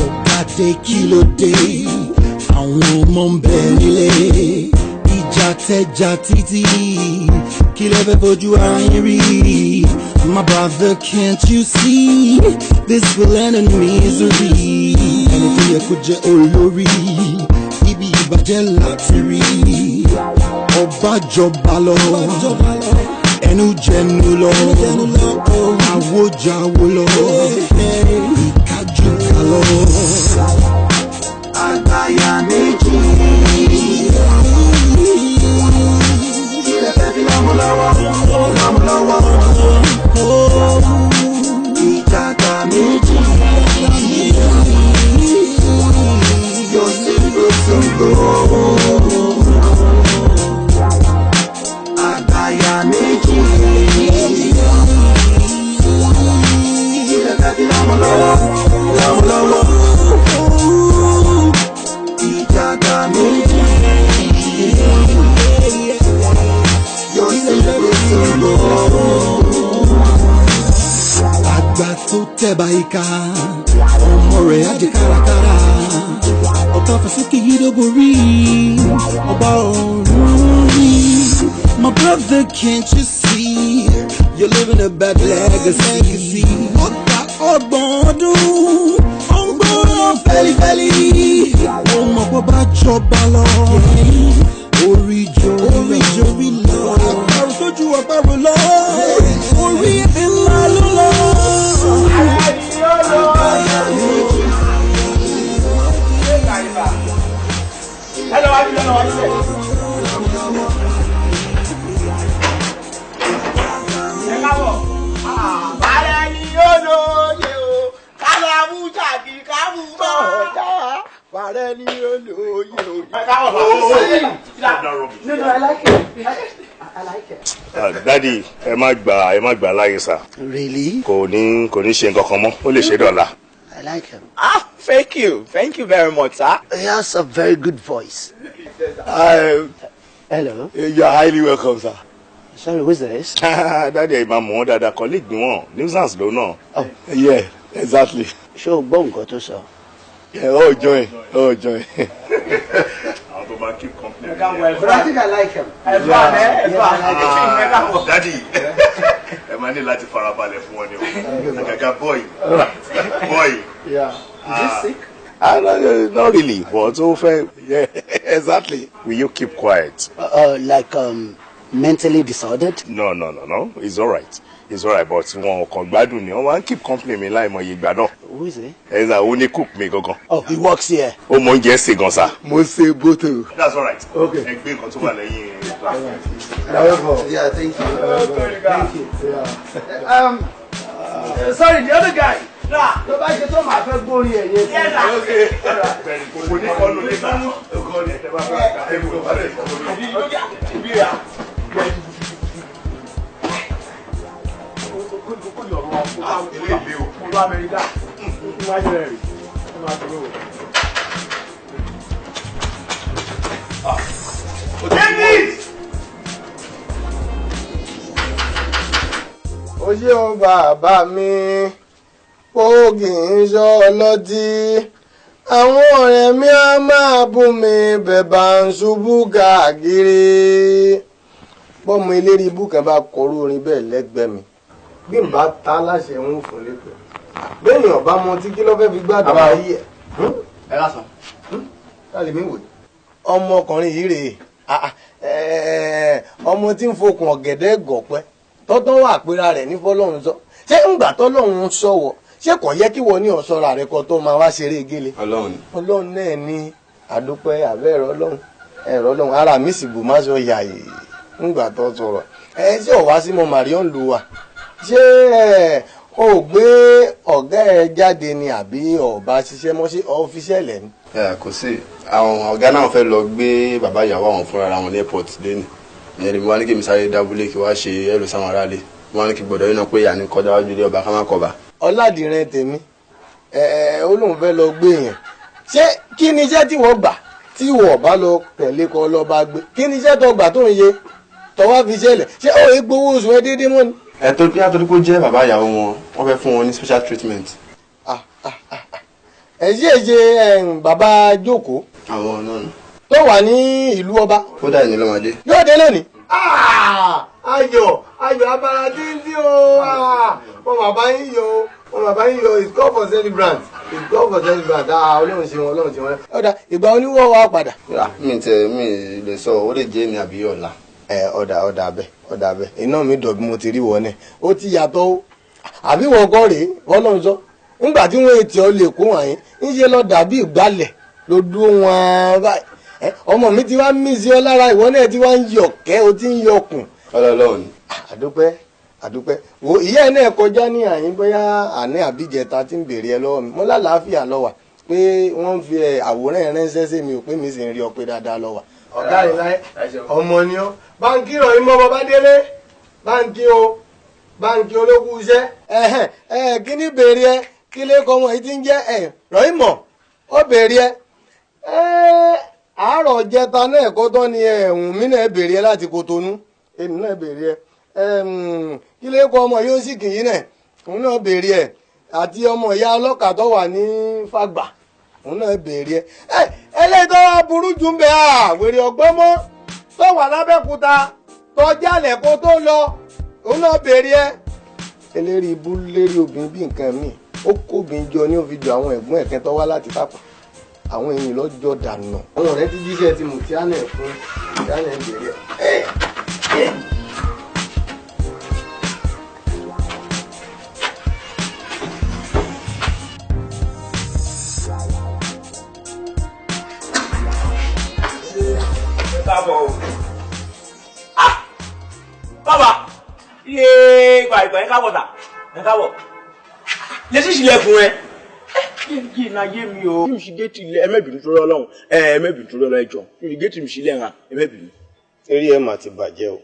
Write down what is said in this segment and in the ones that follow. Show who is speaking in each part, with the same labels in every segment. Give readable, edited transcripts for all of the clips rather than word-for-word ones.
Speaker 1: Ọ̀gádé kí ló dé àwọn ọmọ ń bẹ nílé ìjà tẹjà títí kí lẹ fẹ́ fojú ara yín rí. My brother, can't you see this will end in misery? Ẹni tó yẹ kó jẹ́ olórí ibi ìbàjẹ́ láti rí. Ọba jọba lọ ẹnu jẹnu lọ àwòjáwò lọ ìkájú ká lọ. Àgbáyà méjì ilẹ̀ fẹ́ fi lọ́mọ lọ́wọ́ ìjàgbá méjì yóò sì gbòsògbò. Àgbáyà méjì ilẹ̀ fẹ́ fi lọ́mọ lọ́wọ́ ìjàgbá méjì yóò sì gbòsògbò. Àgbà tó tẹ̀bà ìka ọmọ rẹ̀ á di kárakára ọ̀tá fàṣókè yìí ló borí ọba ọ̀run rí. My brother, can't you see you're living a bad legacy? Ọ̀tá ọgbọ̀n ọdún ọgbọ̀n fẹ́lifẹ́li ọmọ bọ́ bá jọba lọ orí jorí lọ àparò tójú àparò lọ orí ńlá ló lọ. Fàrẹ́ ni olóye o. No, I like it. I like it.
Speaker 2: Daddy, ẹ má gbà láyé sá.
Speaker 1: Really?
Speaker 2: Kò ní ṣe nǹkan kan mọ́, ó lè ṣe dọ̀la.
Speaker 1: I like him.
Speaker 3: Thank you very much, sir.
Speaker 1: He has a very good voice. Hello.
Speaker 2: You are highly welcome, sir.
Speaker 1: Sorry, who's this?
Speaker 2: Daddy, ẹ máa mọ̀ ọ́ dáadáa, colleague ni wọ́n, nuisance ló náà.
Speaker 1: Oh.
Speaker 2: Yeah, exactly.
Speaker 1: Ṣé o gbọ́ nǹkan tó sọ?
Speaker 2: Yeah, oh joy. I'll go back keep company.
Speaker 1: But I think I like him.
Speaker 2: Daddy, ẹ máa ní láti farabalẹ̀ fún wọn ni o. Àgàgà boy.
Speaker 1: Yeah. Is he sick?
Speaker 2: Not really, but yeah, exactly. Will you keep quiet?
Speaker 1: Like mentally disordered?
Speaker 2: No. He's all right. But wọn kàn gbádùn ni wọn keep company mi láì mọ iye ìgbà náà.
Speaker 1: Who is he?
Speaker 2: Ẹ̀sà ó ní cook mi gangan.
Speaker 1: Oh, he works here.
Speaker 2: Ó mọ oúnjẹ ṣe gan sa.
Speaker 1: Mo ṣe bótò.
Speaker 2: That's all right.
Speaker 1: Okay.
Speaker 2: Ẹgbẹ́ nǹkan tó wà lẹ́yìn.
Speaker 1: Yeah, thank you.
Speaker 3: Thank you. Sorry, the other guy. Tó bá ṣe tó máa fẹ́ gbórí ẹ̀ yé. Yes, sir.
Speaker 2: Okay. Kò ní kọlu nígbà. Ọkọ ni ẹ bá bá ẹ kò bá lè kọlu.
Speaker 4: Ó ṣé o bàbá mi ògì ń sọ ọlọ́tí àwọn ọ̀rẹ́ mi á máa bú mi bẹ̀bà ń ṣubú káàkiri bọ́mọ eléré ibú kan bá kọrú orin bẹ́ẹ̀ lẹ́gbẹ̀ẹ́ mi bí n bá ta láṣẹ ń fún lẹ́kọ̀ọ́ bẹ́ẹ̀ni ọ̀bá mọ tí kí ló fẹ́ fi gbádùn ayé ẹ̀.
Speaker 3: Ẹ lásán.
Speaker 4: Káàlì mi wò ọmọkùnrin yìí rèé ọmọ tí ń fokùn ọ̀gẹ̀dẹ̀ gọ̀pẹ́ tọ́tọ́ wà péra rẹ̀ ní fọlọ́run sọ ṣé ńgbà tọ́lọ́run sọ̀wọ́ ṣé kò yẹ kí wọ́n ní ọ̀ṣọ́ra rẹ̀ kọ́ tó máa wá ṣeré gélé. Ọlọ́run náà ní àdúpẹ́ àbẹ́ ẹ̀rọ ọlọ́run ara mi sì bù má sọ yàyè ńgbà tó sọ̀rọ̀ ṣé ò wá sí mo Marion lu wa ṣé o gbé ọ̀gá ẹ jáde ni àbí ọba ṣiṣẹ́ mọ́ sí ọ́fíṣẹ́lẹ̀ ni.
Speaker 5: Kò sí àwọn ọ̀gá náà fẹ́ lọ gbé bàbá ìyàwó àwọn fúnra wọn ní airport lẹ́nu ìyẹn ni wọ́n ní kí mi sáré dábúlé kí wọ́n ṣe ẹrù sáwọn aráàlú wọ́n ní kí gbọ́dọ̀ yín náà pé ìyá ní kọjá wájú ilé ọba ká má kọba.
Speaker 4: Ọládìrẹ tèmi ó lóun fẹ́ lọ gbé yẹn ṣé kí ni iṣẹ́ tí wọ́n gbà tí wọ́n bá lọ tẹ̀lé kọ́ lọ bá gbé kí ni iṣẹ́ tó gbà tó ń yẹ tọwọ́ fi ṣẹlẹ̀ ṣé ó yẹ gbowó oṣù ẹ déédéé mọ́ ni.
Speaker 5: tó bí àtọ́jú kó jẹ́ bàbá ìyàwó wọn wọ́n fẹ́ fún wọn ní special treatment.
Speaker 4: ṣe bàbá jókòó.
Speaker 5: àwọn náà ni.
Speaker 4: tó wà ní ìlú ọba.
Speaker 5: ó dà ní lọ́mọdé.
Speaker 4: yóò dé lónìí. ayọ̀ abara díndín o. wọn bàbá yín yọ it's God for celebrant. ọlọ́run ṣe wọn. ọ̀dà ìgbà oníwọ̀ wa padà.
Speaker 5: mi lè sọ ó lè jẹ́ ní àbí ọ̀la.
Speaker 4: ọ̀dà abẹ iná mi dọ̀ bí mo ti rí wọn náà ó ti yàtọ̀ o àbí wọn kọ́ rèé ọlọ́run sọ nígbà tí wọ́n ti ọ lè kó wọn yín ń ṣe lọ dàbí ìgbálẹ̀ ló dúró wọn báyìí ọmọ mi ti wá mí sí ọ lára ìwọ náà ti wá ń yọ̀kẹ́ o ti ń yọkùn.
Speaker 5: ọlọ́run ni.
Speaker 4: àdúpẹ́ wo ìyá ẹ̀ náà kọjá ní àyín bóyá àní àbíjẹta tí ń béèrè ẹ lọ́wọ́ mi mo lálàáfíà lọ́wà pé wọ́n ń fi àwòrán ẹ̀ ránṣẹ́ sí mi ò pé mi sì ń rí ọ pé dáadáa lọ́wà. ọ̀gá rẹ̀ láyé ọmọ ni ọ́ báńkì rọ̀ yín mọ́ bá délé báńkì ológun iṣẹ́. kí ni béèrè ẹ kí lè kọ́ wọn yìí ti ń jẹ́ rọ̀yìn mọ̀ ó béèrè ẹ. àárọ̀ jẹta náà ẹ̀kọ́ tán ni ẹ̀hún mi náà béèrè ẹ láti Kòtónú èmi náà béèrè ẹ. kí lè kọ́ ọmọ yóò sì kì í náà òun náà béèrè ẹ àti ọmọ ìyá ọlọ́kà tó wà ní Fàgbà òun náà béèrè ẹ. eléyìí tó wá burú jù ń bẹ àwèrè ọgbọ́n mọ́ tó wà lábẹ́kúta tó jálẹ̀ kó tó lọ òun náà béèrè ẹ. eléri ibú lérí obìnrin bí nǹkan míì ó kóbin jọ ní òfin jọ àwọn ẹ̀gbọ́n ẹ̀kẹ́ tó wá láti Fàpà àwọn èèyàn lọ́jọ́ dànù. àwọn ọ̀rẹ́ ti jíṣẹ́ ti mú tíánà fún tíánà béèrè ẹ.
Speaker 3: Bàbá iye ìgbà ẹ káàbọ̀ tà ẹ káàbọ̀ lè sì ṣílẹ̀kùn ẹ. kí n ayé mi o. kí n ṣe géètì ilé ẹmẹ́bìnrin tó rọ́ lọ́hùn ẹmẹ́bìnrin tó rọ́ lọ́ ẹjọ́ kí n ṣe géètì mi sílẹ̀ hàn ẹmẹ́bìnrin.
Speaker 4: eré ẹ mà ti bàjẹ́ o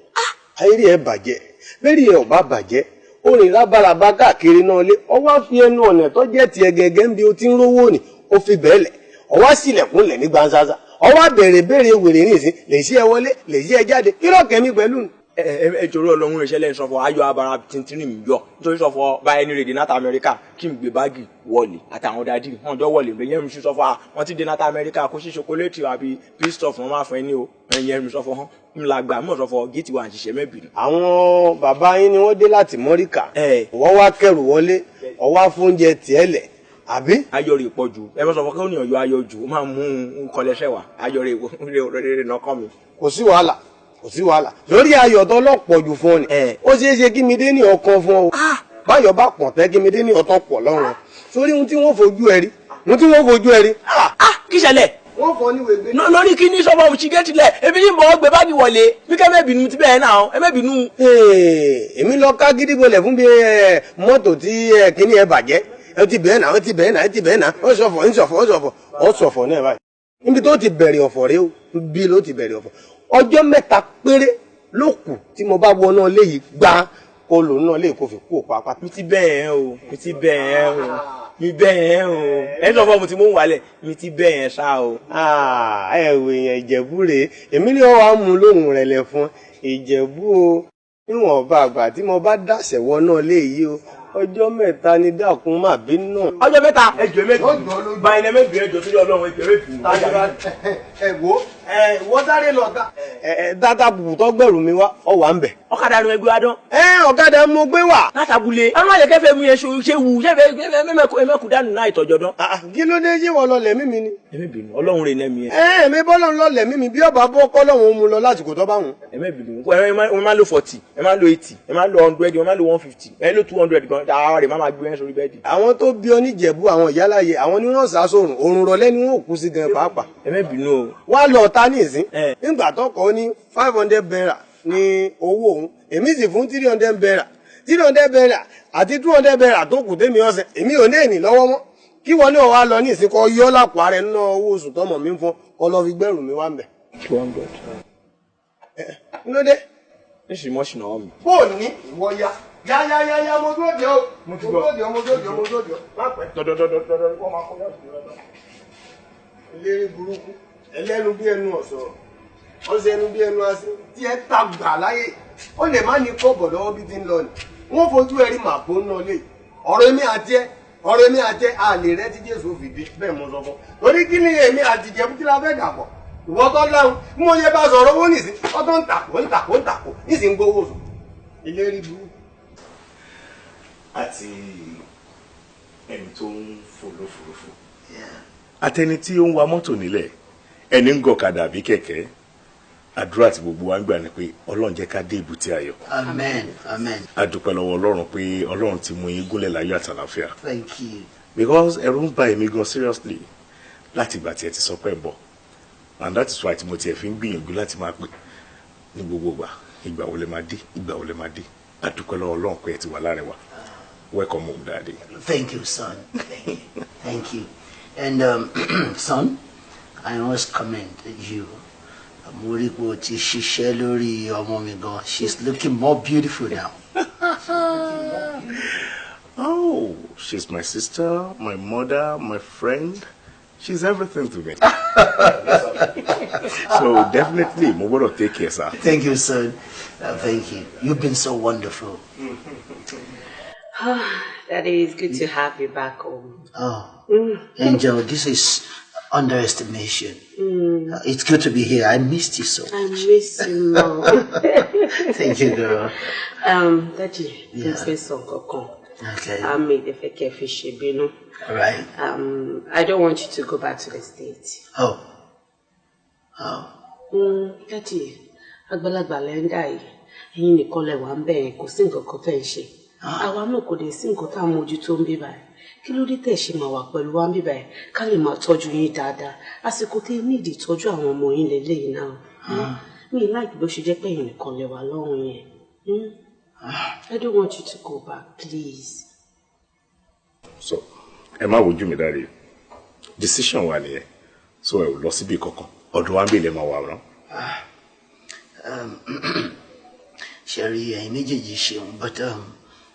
Speaker 4: ayé ẹ bàjẹ́ bẹ́ẹ̀ni ẹ ò bá bàjẹ́ ó rìn rábàràbà káàkiri náà lé ọwọ́ fi ẹnu ọ̀nà tó jẹ́ tiẹ̀ gẹ́gẹ́ ń bí o ti ń rówó ni ó fi bẹ́ẹ̀ lẹ̀ ọwọ́ sílẹ̀kùnlẹ̀ ní gbanṣáṣá ọwọ́ béèrè wèrè ní ìsín lè ṣí ẹ wọlé lè ṣí ẹ jáde kí lọ́ọ̀kẹ́ mi pẹ̀lú.
Speaker 3: ẹ jọ̀rọ̀ Ọlọ́run ìṣẹ̀lẹ̀ ń sọfọ ayọ̀ abara tìǹtìrì mi yọ nítorí sọfọ bá ẹni rèdè náà Amẹ́ríkà kí n gbé báàgì wọlé àtàwọn dádì wọn jọ wọlé bẹ yẹn mi sọfọ wọn ti dé náà Amẹ́ríkà kó ṣe ṣokoléètì àbí pistọf wọn máa fọ ẹni o ẹyẹn mi sọfọ hàn ń la gbà mọ sọfọ géètì wa àṣìṣe mẹbìrì.
Speaker 4: àwọn bàbá yín ni wọ́n dé láti Mọ́ríkà wọ́n wá kẹrù wọlé ọwọ́ fóúnjẹ tiẹ̀ lẹ̀ àbí.
Speaker 3: ayọ̀ rẹ̀ pọ̀ jù ẹ bá sọ fún kí ó ní ọ̀yọ́ ayọ̀ jù ó máa mú un kọlẹ́sẹ̀ wá ayọ̀ rẹ̀ nọkàn mi.
Speaker 4: kò sí wàhálà lórí ayọ̀ tó lọ́pọ̀ jù fún ọ ni ó ṣeé ṣe kí mi dé ní ọkàn fún ọ báyọ̀ bá pọ̀ tẹ́ kí mi dé ní ọtọ́ pọ̀ lọ́rùn sórí ohun tí wọ́n fojú ẹ rí
Speaker 3: kí ṣẹlẹ̀
Speaker 4: wọ́n fọ níwèé gbé.
Speaker 3: lórí kí ní sọ́fọ́ mu ṣìgẹ́tì lẹ̀ ebi ní bọ́ gbé báàgì wọlé bí kẹ́ mẹ́bìnú ti bẹ́ẹ̀ náà ẹ mẹ́bìnú.
Speaker 4: èmi lọ ká gidi bolẹ̀ fún bí mọ́tò tí kíní ẹ bàjẹ́ ẹ ti bẹ́ẹ̀ náà ó ṣọ̀fọ̀ náà báyìí níbi tó ti bẹ̀rẹ̀ ọ̀fọ̀ rẹ o bí ló ti bẹ̀rẹ̀ ọ̀fọ̀ ọjọ́ mẹ́ta péré ló kù tí mo bá wọ náà léyìí gbá kó lò náà lè kó fi kú òpá pátá.
Speaker 3: mi ti bẹ́ẹ̀ o ẹ sọ fún mi tí mo ń wálẹ̀ mi ti bẹ́ẹ̀ yẹn ṣá o.
Speaker 4: ẹ wò èèyàn Ìjẹ̀bú rèé èmi ni wọ́n wá mú lóhùn rẹ̀ lẹ̀ fún Ìjẹ̀bú o níwọ̀nba àgbà tí mo bá dàṣẹ̀ wọ náà léyìí o ọjọ́ mẹ́ta ni dákun má bínú náà.
Speaker 3: ọjọ́ mẹ́ta ẹjọ́ méjì báyìí méjì ẹjọ́ sílẹ̀ Ọlọ́run ẹjọ́ méjì.
Speaker 4: wọ́n sáré lọ dáadáa bùbù tó gbẹ̀rù mi wá ọ wà ń bẹ̀.
Speaker 3: ọ̀kadà ló ẹgbẹ́ wa dán.
Speaker 4: ọ̀kadà mo gbé wà.
Speaker 3: látàbúlé ẹ má yẹ kẹfẹ mu yẹn ṣe wù ẹmẹkù dànù náà ìtọ́jọ́ dán.
Speaker 4: kí ló dé ṣé wọ́n lọ lẹ̀mí mi ni.
Speaker 3: ẹmẹ bínú Ọlọ́run rè nẹ́mi yẹn.
Speaker 4: èmi bọ́lọ̀ ń lọ lẹ̀mí mi bí ọba bọ́ kọ́lọ́hún mu lọ lásìkò tó bá wùn.
Speaker 3: ẹmẹ bínú ẹ máa lo 40 ẹ máa lo 80 ẹ máa lo 100 ẹ máa lo 150 ẹ lo 200 gan ara rẹ̀ máa gbé ẹ sórí bẹ́ẹ̀dì.
Speaker 4: àwọn tó bí ọ níjẹ̀bú àwọn ìyáláyé àwọn ni wọ́n sá sórùn òrùn rọ̀lẹ́ ni wọ́n kú sí gan pàápàá.
Speaker 3: ẹmẹ bínú o.
Speaker 4: wá lọ ta ní ìsín nígbà tó kọ́ ní 500 bẹ́ẹ̀rà ní owó òun èmi sì fún 300 bẹ́ẹ̀rà 300 bẹ́ẹ̀rà àti 200 bẹ́ẹ̀rà tó kù tèmi ọ̀sẹ̀ èmi ò ní ènì lọ́wọ́ mọ́ kí wọ́n ní ọ̀wá lọ ní ìsìn kọ́ yọ́ lápò ààrẹ nínú owó oṣù tọmọ mi fún kọ́ lọ fi gbẹ́rù mi wá ń bẹ̀.
Speaker 3: 200.
Speaker 4: kí ló dé.
Speaker 3: ní sì mọ́ ṣìnà mi.
Speaker 4: fóònù ní ìwọ ya ya mo dúró de o mo dúró de o má pẹ́.
Speaker 3: dọdọdọdọdọ wọn máa kọ yàtọ̀ lọ́dọ̀.
Speaker 4: eléré burúkú ẹlẹ́nu bí ẹnu ọ̀sọ̀rọ̀ ọ̀sẹ̀ ẹnu bí ẹnu asín tí ẹ ta gbà láyé ó lè má ní kọ́bọ̀ lọ́wọ́ bí ti ń lọ ni wọ́n fojú ẹ̀rí màpó ń lọlé ọ̀rọ̀ èmi àti ẹ ọ̀rọ̀ èmi àti àlè rẹ tí Jésù fi dé bẹ́ẹ̀ mo sọ fún torí kí ni èmi àti Ìjẹ̀bú kí la fẹ́ dàpọ̀ ìwọ tó láhùn bí mo yẹ bá sọ̀rọ̀ owó nìsín ọtọ́ ń tàkó nísìn gbowó oṣù ilé rí burú.
Speaker 2: àti ẹni tó ń fò lófurufú àtẹni tí ó ń wa mọ́tò nílẹ̀ ẹni ń gọ̀kadà àbí kẹ̀kẹ́ àdúrà tí gbogbo wa ń gbà ni pé Ọlọ́run jẹ́ ká dé èbúté ayọ̀.
Speaker 6: Amen. Amen.
Speaker 2: A dúpẹ́ lọ́wọ́ Ọlọ́run pé Ọlọ́run ti mú yín gúnlẹ̀ láyọ̀ àtàlàfíà.
Speaker 6: Thank you.
Speaker 2: Because ẹ̀rù ń bà èmi gan seriously láti ìgbà tí ẹ ti sọ pé ń bọ̀ and that is why tí mo tiẹ̀ fi ń gbìyànjú láti máa pè ní gbogbo ìgbà wo lẹ máa dé ìgbà wo lẹ máa dé a dúpẹ́ lọ́wọ́ Ọlọ́run pé ẹ ti wà láàrin wa. Welcome home, Daddy.
Speaker 6: Thank you, son. Thank you. And son, I must commend you. Moripo ti ṣiṣẹ́ lórí ọmọ mi gan. She's looking more beautiful now.
Speaker 2: Oh, she's my sister, my mother, my friend. She's everything to me. So definitely, mo gbọ́dọ̀ take care, sir.
Speaker 6: Thank you, son. Thank you. You've been so wonderful.
Speaker 7: Daddy, it's good to have you back home.
Speaker 6: Oh, Angel, this is underestimation. It's good to be here. I missed you so much.
Speaker 7: I miss you, Mom.
Speaker 6: Thank you, girl.
Speaker 7: Daddy, Professor Kokon.
Speaker 6: Okay.
Speaker 7: I made the fake fish, you know.
Speaker 6: All right.
Speaker 7: I don't want you to go back to the States.
Speaker 6: Oh.
Speaker 7: Daddy, àgbàlagbà lẹ́ńdà yìí, ẹ̀yin nìkan lẹ wà ń bẹ̀ kò sí nǹkan kan tẹ́ ń ṣe. Àwa náà kò dé sí nǹkan tá a mójútó ń bí báyìí. Kí ló dé tẹ̀ ṣe máa wà pẹ̀lú wa ń bí báyìí ká lè máa tọ́jú yín dáadáa. Àsìkò tẹ́ ní ìdí ìtọ́jú àwọn ọmọ yín lélẹ́yìn náà. Mi láìpẹ́ bó ṣe jẹ́ pé ẹ̀yin nìkan lẹ wà lọ́rùn yẹn. I don't want you to go back, please.
Speaker 2: So, ẹ má wojú mi Daddy. Decision wa nìyẹn. So ẹ ò lọ síbi kankan. Ọ̀dọ̀ wa ń bèèrè máa wà rán.
Speaker 6: Sherry, ẹ̀yin méjèèjì ṣeun, but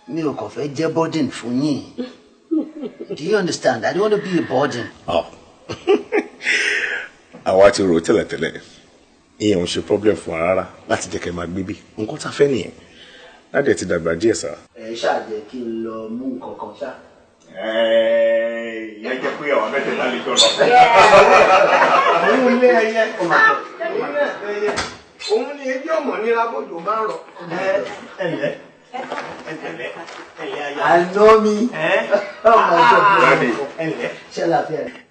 Speaker 6: mi ò kàn fẹ́ jẹ́ burden fún yín. Do you understand? I don't want to be a burden.
Speaker 2: Oh. Àwa ti rò tẹ́lẹ̀tẹ́lẹ̀. Ìyẹn ò ṣe problem fún wa rárá láti jẹ́ kẹ́ máa gbé bí. Nǹkan tá fẹ́ nìyẹn. Daddy ti dàgbà díẹ̀ sá.
Speaker 6: Ẹ ṣáà jẹ́ kí n lọ mú nǹkan kan ṣá.
Speaker 2: Ìyẹn jẹ́ pé àwọn mẹ́tẹ̀ẹ̀ta lè jọ lọ.
Speaker 4: Òun lé ẹyẹ òun ni ẹjọ́ ọmọ nira bójú máa ń rọ.
Speaker 2: Ẹ̀lẹ́.
Speaker 6: I know me. Oh my God.
Speaker 2: Daddy. Ẹ̀lẹ́.
Speaker 6: Ṣẹlá,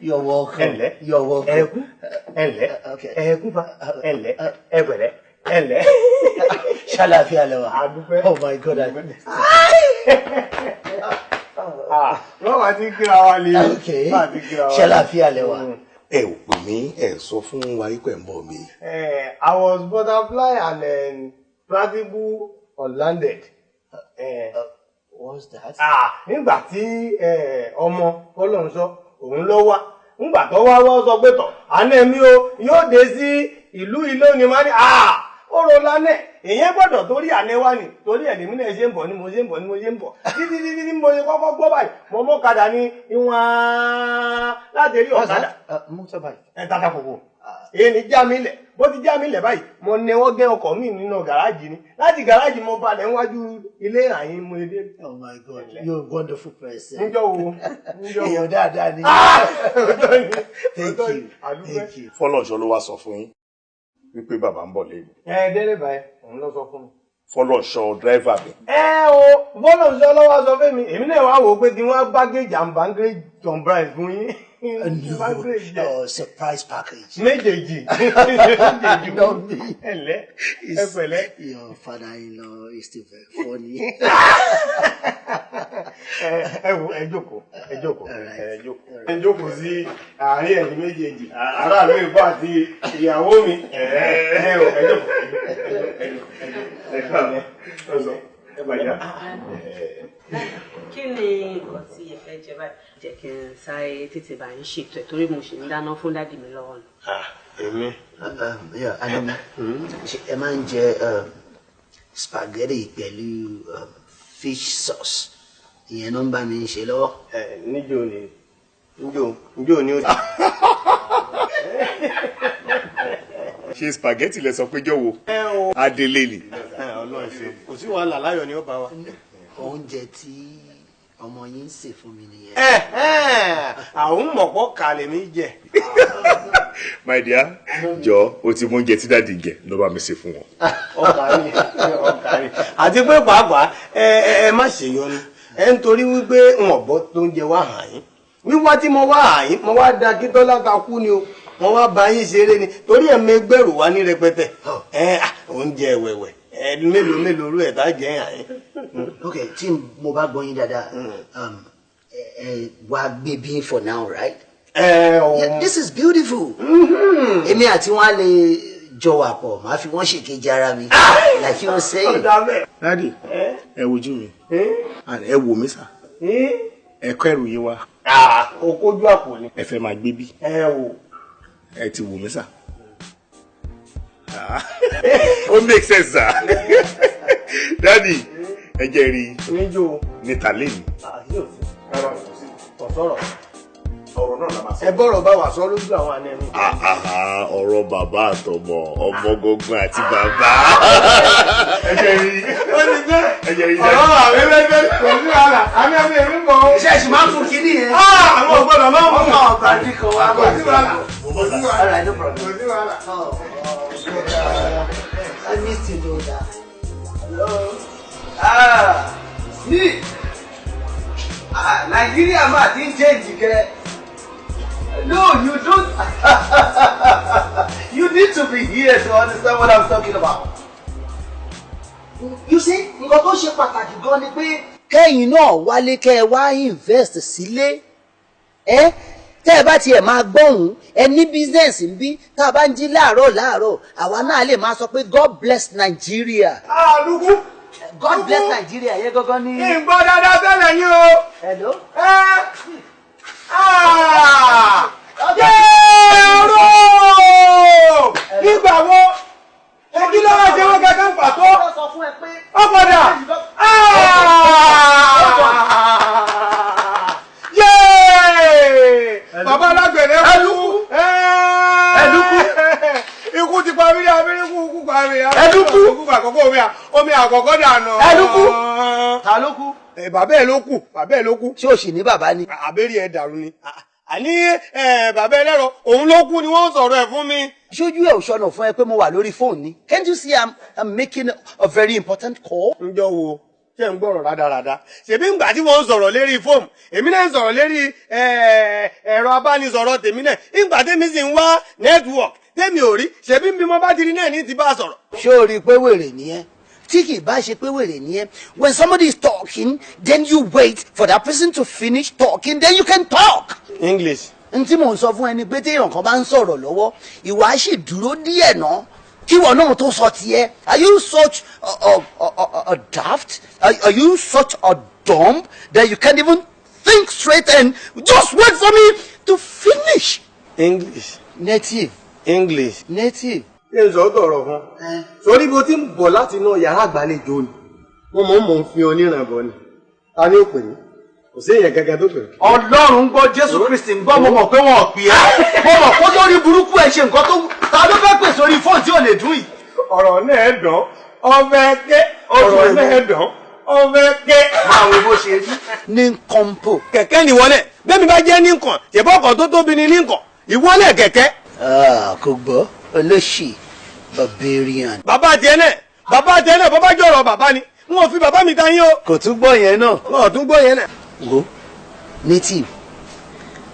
Speaker 6: you're welcome.
Speaker 2: Ẹ̀lẹ́.
Speaker 6: You're welcome.
Speaker 2: Ẹ̀kú. Ẹ̀lẹ́.
Speaker 6: Okay.
Speaker 2: Ẹ̀kú fa. Ẹ̀lẹ́. Ẹ̀pẹ̀lẹ́. Ẹ̀lẹ́.
Speaker 6: Ṣàlàáfíà lẹ́wà.
Speaker 2: Adúpẹ́.
Speaker 6: Oh my God.
Speaker 2: Wọ́n wá ti kíra wa lè.
Speaker 6: Okay. Ṣàlàáfíà lẹ́wà.
Speaker 5: Ẹ ò pè mí, ẹ sọ fún wa pé ń bọ̀ mi.
Speaker 4: I was butterfly and practical unlanded.
Speaker 6: What's that?
Speaker 4: Nígbà tí ọmọ Fọlọ́runṣọ́ òun lọ wá nígbà tó wá sọ pé tọ̀ àná mi o yóò dé sí ìlú ìlú ni máa ní ó ro lánẹ̀ èyàn gbọ́dọ̀ torí àná wá ní torí ẹ̀ lèmi náà ṣe ń bọ̀ ni mo ṣe ń bọ̀ títí mo ṣe kọ́kọ́ gbọ́ báyìí mo mọ́kadà ní ìwọ̀n láti rí ọ̀kadà
Speaker 6: Motorbike.
Speaker 4: tata kòkò èyí ni já mi lẹ̀ bó ti já mi lẹ̀ báyìí mo ní wọ́n gé ọkọ̀ mi nínú gàrájì ni láti gàrájì mo balẹ̀ níwájú ilé àyín mo dé.
Speaker 6: Oh my God, you're a wonderful person.
Speaker 4: Níjọ́ wo?
Speaker 6: Èèyàn dáadáa ni. Thank you. Thank you.
Speaker 2: Fọlọ́nṣọ́ ló wá sọ fún yín wípé bàbá ń bọ̀ lẹ́yìn.
Speaker 4: Dẹ́rẹ́bà ẹ̀ òun ló sọ fún mi.
Speaker 2: Fọlọ́nṣọ́ dráìvà mi.
Speaker 4: O Fọlọ́nṣọ́ ló wá sọ fún mi èmi náà wá wò ó pé kí wọ́n bá gé jàǹbá ń gé John Bright fún yín.
Speaker 6: No, surprise package.
Speaker 4: Méjèèjì.
Speaker 6: Not me.
Speaker 4: Ẹ̀lẹ́ ẹ̀pẹ̀lẹ́.
Speaker 6: Your father-in-law is still very funny.
Speaker 4: Ẹ jókòó. Ẹ jókòó sí àárín ẹ̀yin méjèèjì. Aráàlú ìbọn àti ìyàwó mi. Ẹ jókòó.
Speaker 7: Kí ni nǹkan tí ẹ fẹ́ jẹ báyìí? Jẹ́ kí n sáré tètè bá yín ṣètò ẹ̀ torí mo ṣì ń dáná fún dádì mi lọ́wọ́ ni.
Speaker 4: Èmi.
Speaker 6: Anami, ẹ máa ń jẹ spaghetti pẹ̀lú fish sauce. Ìyẹn ló ń bá mi ṣe lọ́wọ́.
Speaker 4: Níjó ni ó.
Speaker 2: Ṣé spaghetti lẹ sọ pé jọ̀wọ́? Adélé ni.
Speaker 4: Ọlọ́run ṣe kò sí wàhálà láyọ̀ ni ó bá wa.
Speaker 6: Oúnjẹ tí ọmọ yín ń sè fún mi nìyẹn.
Speaker 4: àwọn mọ̀pọ̀ kàlẹ̀ mi jẹ.
Speaker 2: My dear, jọ o ti mú oúnjẹ tí dáàdi jẹ ló bá mi ṣe fún wọn.
Speaker 4: ọkàrí àti pé pàápàá ẹ má ṣèyọnu nítorí wípé wọn bọ tó ń jẹ wá hàn yín wíwá tí mo wá hàn yín mo wá da kí tọ́lá ka kú ni o mo wá bá yín ṣeré ni torí ẹ̀ mẹgbẹ̀rù wá ní rẹpẹtẹ oúnjẹ wẹ̀wẹ̀ mélòó rú ẹ̀ tá jẹ́ hàn yín.
Speaker 6: ok tí mo bá gbọ́ yín dáadáa wàá gbé bí for now right. Yeah, this is beautiful. Èmi àti wọn lè jọ wà pọ̀ máa fi wọ́n ṣèkejì ara mi like you were saying.
Speaker 2: Daddy ẹ wojú mi ẹ wò mí sà ẹ kọ́ ẹrù yín wá.
Speaker 4: o kójú àpò ni.
Speaker 2: ẹ fẹ́ máa gbé bí. ẹ ti wò mí sà. ó make sense sà. Daddy ẹ jẹ́ rí níta lẹ́nu.
Speaker 4: ọ̀sọ̀rọ̀
Speaker 2: ọ̀rọ̀ náà la máa sọ.
Speaker 4: ẹ bọ̀rọ̀ bá wà sọ lójú àwọn àna mi.
Speaker 2: ọ̀rọ̀ bàbá àtọmọ ọmọ gógún àti bàbá. ẹ jẹ́ rí.
Speaker 4: ó ti jẹ́
Speaker 2: ọ̀rọ̀
Speaker 4: àmì lẹ́gbẹ́ kò sí wàhálà àmì èmi mọ̀ ọ́.
Speaker 6: iṣẹ́ ìṣù máa ń fún kínní yẹn.
Speaker 4: àwọn ọ̀gbọ́dọ̀ máa ń mú.
Speaker 6: ọmọ ọba díkan wá bọ̀ sí wàhálà.
Speaker 4: kò sí wàhálà kò sí wàhálà.
Speaker 6: I missed you though that.
Speaker 8: Ní Nàìjíríà máa ti ń change kẹ́. No, you don't. You need to be here to understand what I'm talking about.
Speaker 6: You see nǹkan tó ṣe pàtàkì gan ni pé kẹ́yìn náà wálé kẹ́ ẹ wá invest sílé tẹ́ ẹ bá tiẹ̀ máa gbọ́hùn ẹ ní business ń bí tá a bá ń jí láàárọ̀ àwa náà lè máa sọ pé God bless Nigeria.
Speaker 4: Lukú.
Speaker 6: God bless Nigeria yẹn gangan ní.
Speaker 4: ìgbọ́ dáadáa tẹ́lẹ̀ yín o.
Speaker 6: Hello.
Speaker 4: Yẹ́ẹ̀rọ! Nígbà wo? Kí ló wá ṣe wọ́n kankan pàtó? Ọ̀pọ̀dà! Yéè! Bàbá alágbèrè kú! Ẹ̀dúkú! Ikú ti pa mí ní abẹ́rẹ́kú kú pa mí. Ẹ̀dúkú! Omi àkọ́kọ́ dànù.
Speaker 6: Ẹ̀dúkú! Ta ló kú?
Speaker 4: Bàbá ẹ̀ ló kù.
Speaker 6: Ṣé o sì ní bàbá ni?
Speaker 4: Àbẹ́rẹ́ ẹ̀ dàrú ni. Àní bàbá ẹlẹ́rọ òun ló kú ni wọ́n ń sọ̀rọ̀ ẹ̀ fún mi.
Speaker 6: Ṣojú ẹ̀ ò ṣọ̀nà fún ẹ pé mo wà lórí fóònù ni. Can't you see I'm making a very important call?
Speaker 4: Ǹjọ́ wo ṣé ń gbọ́rọ̀ rádaràda ṣèbí ńgbà tí wọ́n ń sọ̀rọ̀ lérí fóònù èmi náà ń sọ̀rọ̀ lérí ẹ̀rọ abánisọ̀rọ̀ tèmi náà ìgbà tèmi sì ń wá network tèmi ò rí ṣèbí bí mo bá ti rí náà ní ti bá a sọ̀rọ̀.
Speaker 6: Ṣé o rí i pé wèrè nìyẹn? Tí kì í bá ṣe pé wèrè nìyẹn, when somebody is talking then you wait for that person to finish talking then you can talk.
Speaker 4: English.
Speaker 6: N tí mò ń sọ fún ẹni pé téèyàn kan bá ń sọ̀rọ̀ lọ́wọ́ ìwà á sì dúró díẹ̀ náà kíwọ náà tó sọ tiẹ̀. Are you such a daft? Are you such a dumb that you can't even think straight and just wait for me to finish?
Speaker 4: English.
Speaker 6: Native.
Speaker 4: English.
Speaker 6: Native.
Speaker 4: Ṣé n sọ tọrọ fún? Sórí bó ti ń bọ̀ láti inú yàrá àgbàlejò ni wọ́n mọ̀ ń fi onírànbọ̀ ni ta ni ó pè ní kò sí èèyàn gẹ́gẹ́ tó pè.
Speaker 8: Ọlọ́run gbọ́ Jésù Kristi ń gbọ́ mo mọ̀ pé wọn ò pè é. Mo mọ̀ kó lórí burúkú ẹ̀ ṣe nǹkan tó ta ló fẹ́ pè sórí fóònù tí ò lè dún yìí.
Speaker 4: Ọ̀rọ̀ náà dán ọbẹ̀ ké ọ̀rọ̀ náà dán ọbẹ̀ ké.
Speaker 8: Àwọn bó ṣe rí.
Speaker 6: Ní kọ́ńpò.
Speaker 4: Kẹ̀kẹ́ ni ìwọlẹ̀ bẹ́ẹ̀ mi bá jẹ́ ní nǹkan ṣèbọ̀ ọkọ̀ tó tóbi ni ní nǹkan ìwọlẹ̀ kẹ̀kẹ́.
Speaker 6: Kò gbọ́ olóṣì barbarian.
Speaker 4: Bàbá tiẹ̀ náà bàbá jọ̀rọ̀ bàbá ni wọn ò fi bàbá mi ta yín o.
Speaker 6: Kò tún gbọ́ yẹn náà.
Speaker 4: Wọn ò tún gbọ́ yẹn náà.
Speaker 6: Wo native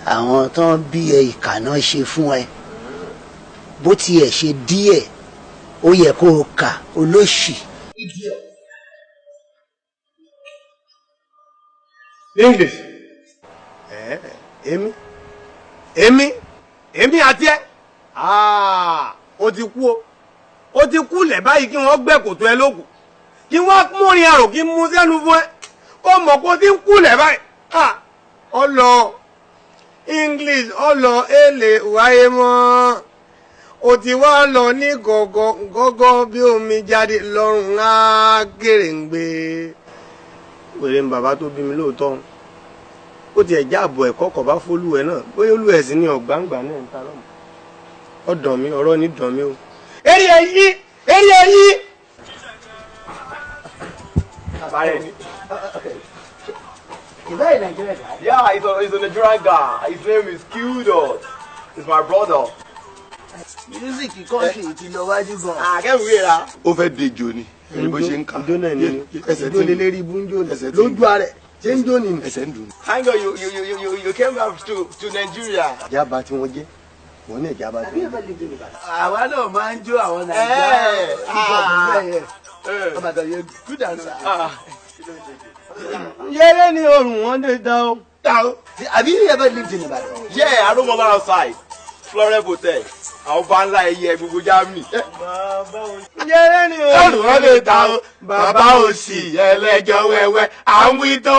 Speaker 6: àwọn tó ń bí ẹ ìkà náà ṣe fún ẹ bó tiẹ̀ ṣe díẹ̀ ó yẹ kó o kà olóṣì.
Speaker 4: English. Èmi àti ẹ. O ti kú o. O ti kú lẹ̀ báyìí kí wọ́n gbẹ́ kòtò ẹ lókun. Kí wọ́n múrin àrò kí mú sẹ́nu fún ẹ. Ó mọ̀ pé o ti ń kú lẹ̀ báyìí. Ọlọ English ọlọ èlé wáyé mọ́. O ti wá lọ ní gọ́gọ́ bí omi jáde lọ́rùn á gèrèǹgbè. Wèrè ń bàbá tó bí mi lóòótọ́. Ó ti ẹ̀já àbọ̀ ẹ̀kọ́ kọ̀ bá fólú ẹ̀ náà bóyá olú ẹ̀ sí ní ọ̀gbáǹgbà náà ń ta lọ́mọ. Ọ̀dàn mi ọ̀rọ̀ ní dàn mí o. Èrè ẹ̀yí.
Speaker 6: Is that a Nigerian guy?
Speaker 3: Yeah, he's a Nigerian guy. His name is Qdot. He's my brother.
Speaker 6: Music country ti lọ wájú gan.
Speaker 3: Kẹ́mi wé ra.
Speaker 2: Ó fẹ́ dejò ni. Bó ṣe ń kà.
Speaker 4: Ìjó náà ni ẹsẹ̀ tí ó lé lérí ibú ń jó ni lójú ààrẹ ṣé ń jó ni.
Speaker 2: Ẹsẹ̀ ń dùn.
Speaker 3: Thank God you came back to Nigeria.
Speaker 4: Ìjábá tí wọ́n jẹ́ wọ́n ní ìjábá tí wọ́n jẹ́.
Speaker 6: Àwa náà máa ń jó àwọn Nàìjíríà. Ọbàdà yẹ good answer.
Speaker 4: Yẹ́rẹ́ ni oòrùn wọn lè dá o.
Speaker 6: Have you ever lived in Ibadan?
Speaker 3: Yeah, I don't remember outside. Florence Hotel. Àwọn bá ńlá ẹyẹ gbogbo Germany.
Speaker 4: Yẹ́rẹ́ ni oòrùn
Speaker 2: Wọ́n lè ta o, bàbá òsì ẹlẹ́jọ́ wẹ́wẹ́, à ń wí tó